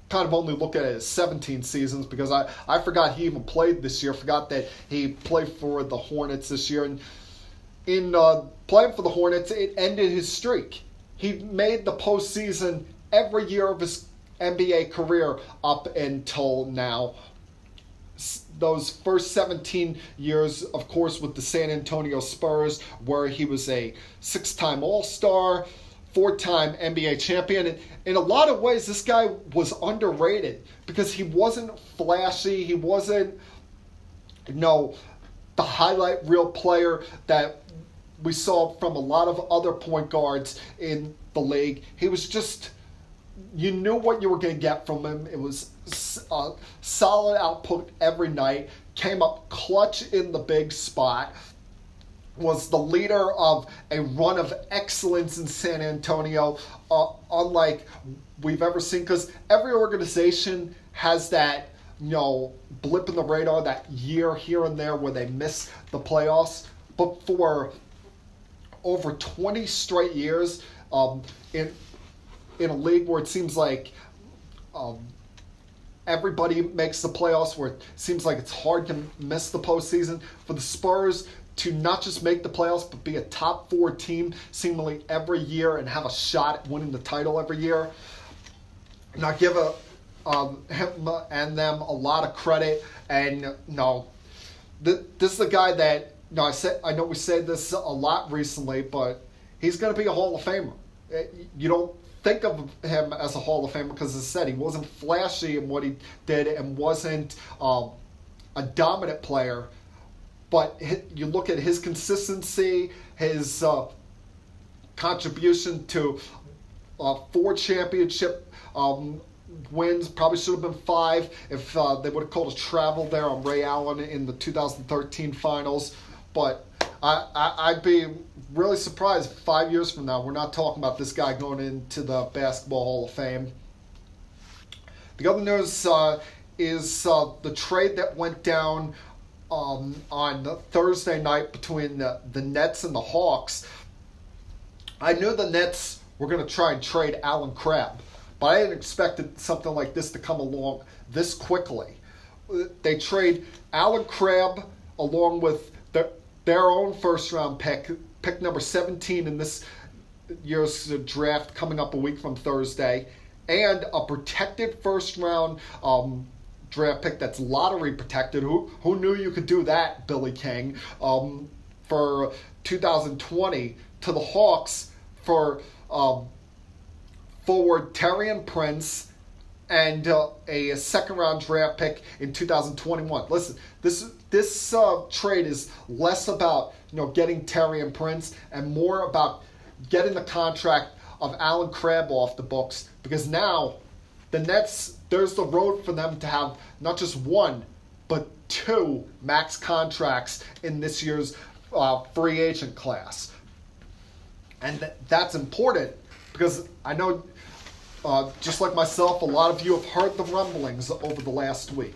kind of only look at it as 17 seasons because I forgot he even played this year. Forgot that he played for the Hornets this year. And in playing for the Hornets, it ended his streak. He made the postseason every year of his NBA career up until now. Those first 17 years, of course, with the San Antonio Spurs, where he was a 6-time All-Star, 4-time NBA champion. And in a lot of ways, this guy was underrated because he wasn't flashy. He wasn't, the highlight reel player that we saw from a lot of other point guards in the league. He was just, you knew what you were going to get from him. It was solid output every night. Came up clutch in the big spot. Was the leader of a run of excellence in San Antonio, unlike we've ever seen. Because every organization has that, blip in the radar, that year here and there where they miss the playoffs. But for over 20 straight years, in a league where it seems like everybody makes the playoffs, where it seems like it's hard to miss the postseason, for the Spurs to not just make the playoffs but be a top 4 team seemingly every year and have a shot at winning the title every year. And I give him and them a lot of credit. And this is a guy that, I know we said this a lot recently, but he's going to be a Hall of Famer. You don't think of him as a Hall of Famer because, as I said, he wasn't flashy in what he did and wasn't a dominant player. But you look at his consistency, his contribution to 4 championship wins, probably should have been 5 if they would have called a travel there on Ray Allen in the 2013 finals. But I'd be really surprised if 5 years from now we're not talking about this guy going into the Basketball Hall of Fame. The other news is the trade that went down on Thursday night between the Nets and the Hawks. I knew the Nets were going to try and trade Alan Crabb, but I didn't expect something like this to come along this quickly. They trade Alan Crabb along with their own first-round pick number 17 in this year's draft coming up a week from Thursday, and a protected first-round draft pick that's lottery protected. Who knew you could do that, Billy King? For 2020 to the Hawks for forward Taurean Prince and a second-round draft pick in 2021. Listen, this trade is less about getting Taurean Prince and more about getting the contract of Alan Crabb off the books, because now the Nets, there's the road for them to have not just 1 but 2 max contracts in this year's free agent class. And that's important because I know, just like myself, a lot of you have heard the rumblings over the last week.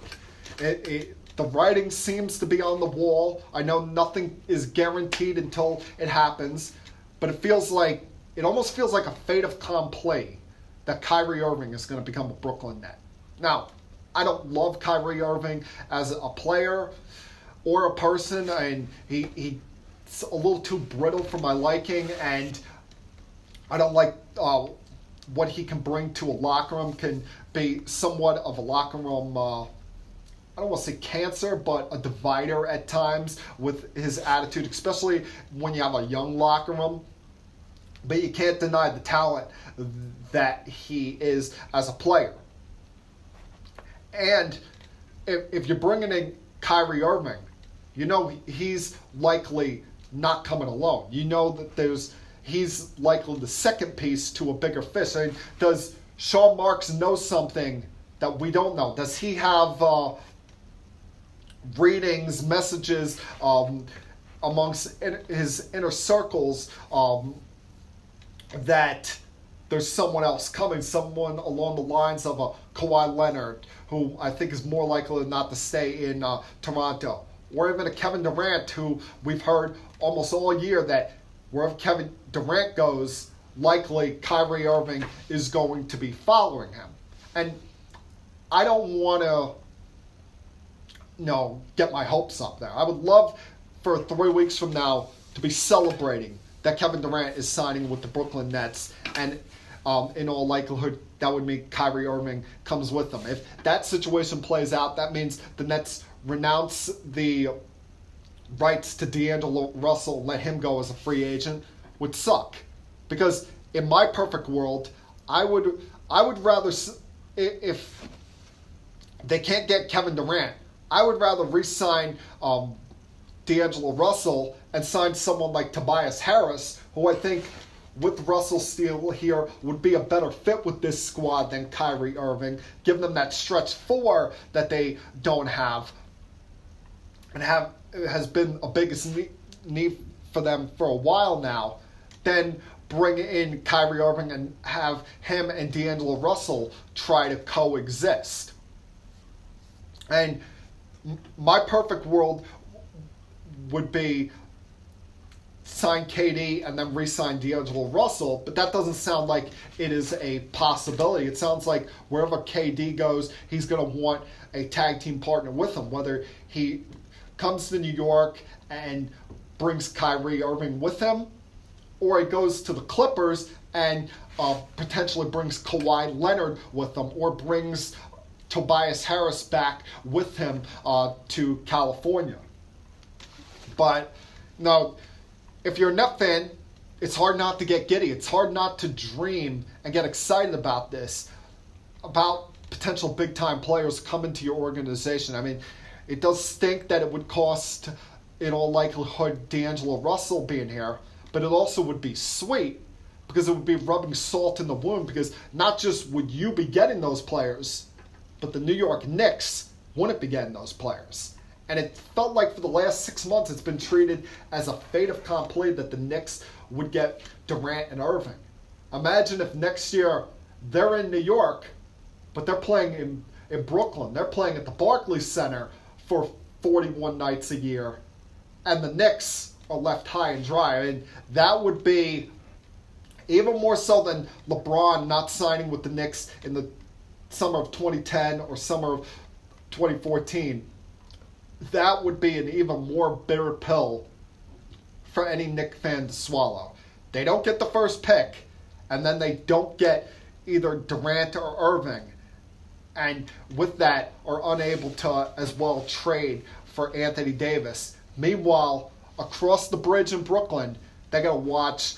The writing seems to be on the wall. I know nothing is guaranteed until it happens, but it almost feels like a fait accompli that Kyrie Irving is going to become a Brooklyn Net. Now, I don't love Kyrie Irving as a player or a person, and he's a little too brittle for my liking, and I don't like what he can bring to a locker room. Can be somewhat of a locker room, I don't want to say cancer, but a divider at times with his attitude, especially when you have a young locker room. But you can't deny the talent that he is as a player. And if you're bringing in Kyrie Irving, he's likely not coming alone. That he's likely the second piece to a bigger fish. I mean, does Sean Marks know something that we don't know? Does he have readings, messages amongst his inner circles that there's someone else coming, someone along the lines of a Kawhi Leonard, who I think is more likely than not to stay in Toronto, or even a Kevin Durant, who we've heard almost all year that wherever Kevin Durant goes, likely Kyrie Irving is going to be following him. And I don't want to, get my hopes up there. I would love for 3 weeks from now to be celebrating that Kevin Durant is signing with the Brooklyn Nets, and in all likelihood, that would mean Kyrie Irving comes with them. If that situation plays out, that means the Nets renounce the rights to D'Angelo Russell, let him go as a free agent, would suck. Because in my perfect world, I would rather, if they can't get Kevin Durant, I would rather re-sign D'Angelo Russell and sign someone like Tobias Harris, who I think with Russell still here would be a better fit with this squad than Kyrie Irving, give them that stretch four that they don't have, and has been a biggest need for them for a while now. Then bring in Kyrie Irving and have him and D'Angelo Russell try to coexist. And my perfect world would be sign KD and then re-sign D'Angelo Russell, but that doesn't sound like it is a possibility. It sounds like wherever KD goes, he's going to want a tag team partner with him, whether he comes to New York and brings Kyrie Irving with him, or he goes to the Clippers and potentially brings Kawhi Leonard with him, or brings Tobias Harris back with him to California. But no, if you're a Net fan, it's hard not to get giddy. It's hard not to dream and get excited about this, about potential big-time players coming to your organization. I mean, it does stink that it would cost, in all likelihood, D'Angelo Russell being here, but it also would be sweet because it would be rubbing salt in the wound, because not just would you be getting those players, but the New York Knicks wouldn't be getting those players. And it felt like for the last 6 months it's been treated as a fait accompli that the Knicks would get Durant and Irving. Imagine if next year they're in New York, but they're playing in Brooklyn. They're playing at the Barclays Center for 41 nights a year, and the Knicks are left high and dry. I mean, that would be even more so than LeBron not signing with the Knicks in the summer of 2010 or summer of 2014. That would be an even more bitter pill for any Knicks fan to swallow. They don't get the first pick, and then they don't get either Durant or Irving, and with that are unable to as well trade for Anthony Davis. Meanwhile, across the bridge in Brooklyn, they got to watch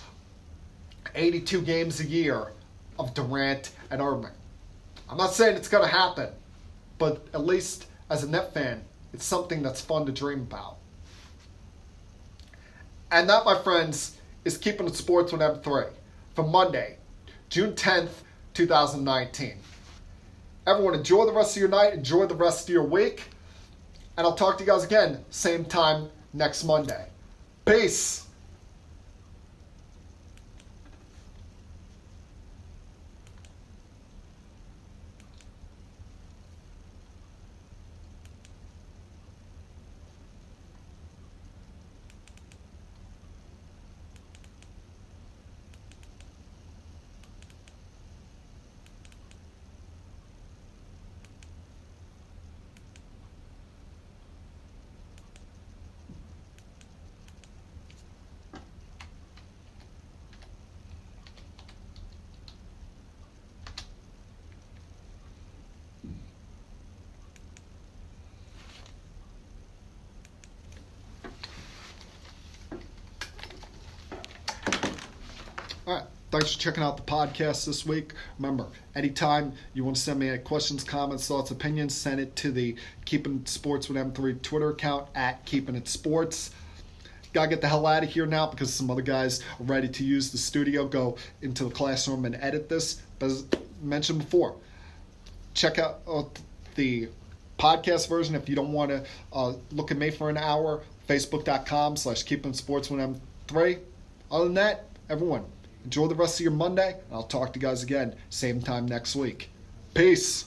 82 games a year of Durant and Irving. I'm not saying it's going to happen, but at least as a Net fan, it's something that's fun to dream about. And that, my friends, is Keeping It Sports with M3 for Monday, June 10th, 2019. Everyone, enjoy the rest of your night, enjoy the rest of your week, and I'll talk to you guys again, same time next Monday. Peace. All right. Thanks for checking out the podcast this week. Remember, anytime you want to send me any questions, comments, thoughts, opinions, send it to the Keeping It Sports with M3 Twitter account at Keeping It Sports. Gotta get the hell out of here now because some other guys are ready to use the studio, go into the classroom and edit this. But as mentioned before, check out the podcast version if you don't want to look at me for an hour. Facebook.com/Keeping It Sports with M3. Other than that, everyone, Enjoy the rest of your Monday. I'll talk to you guys again same time next week. Peace.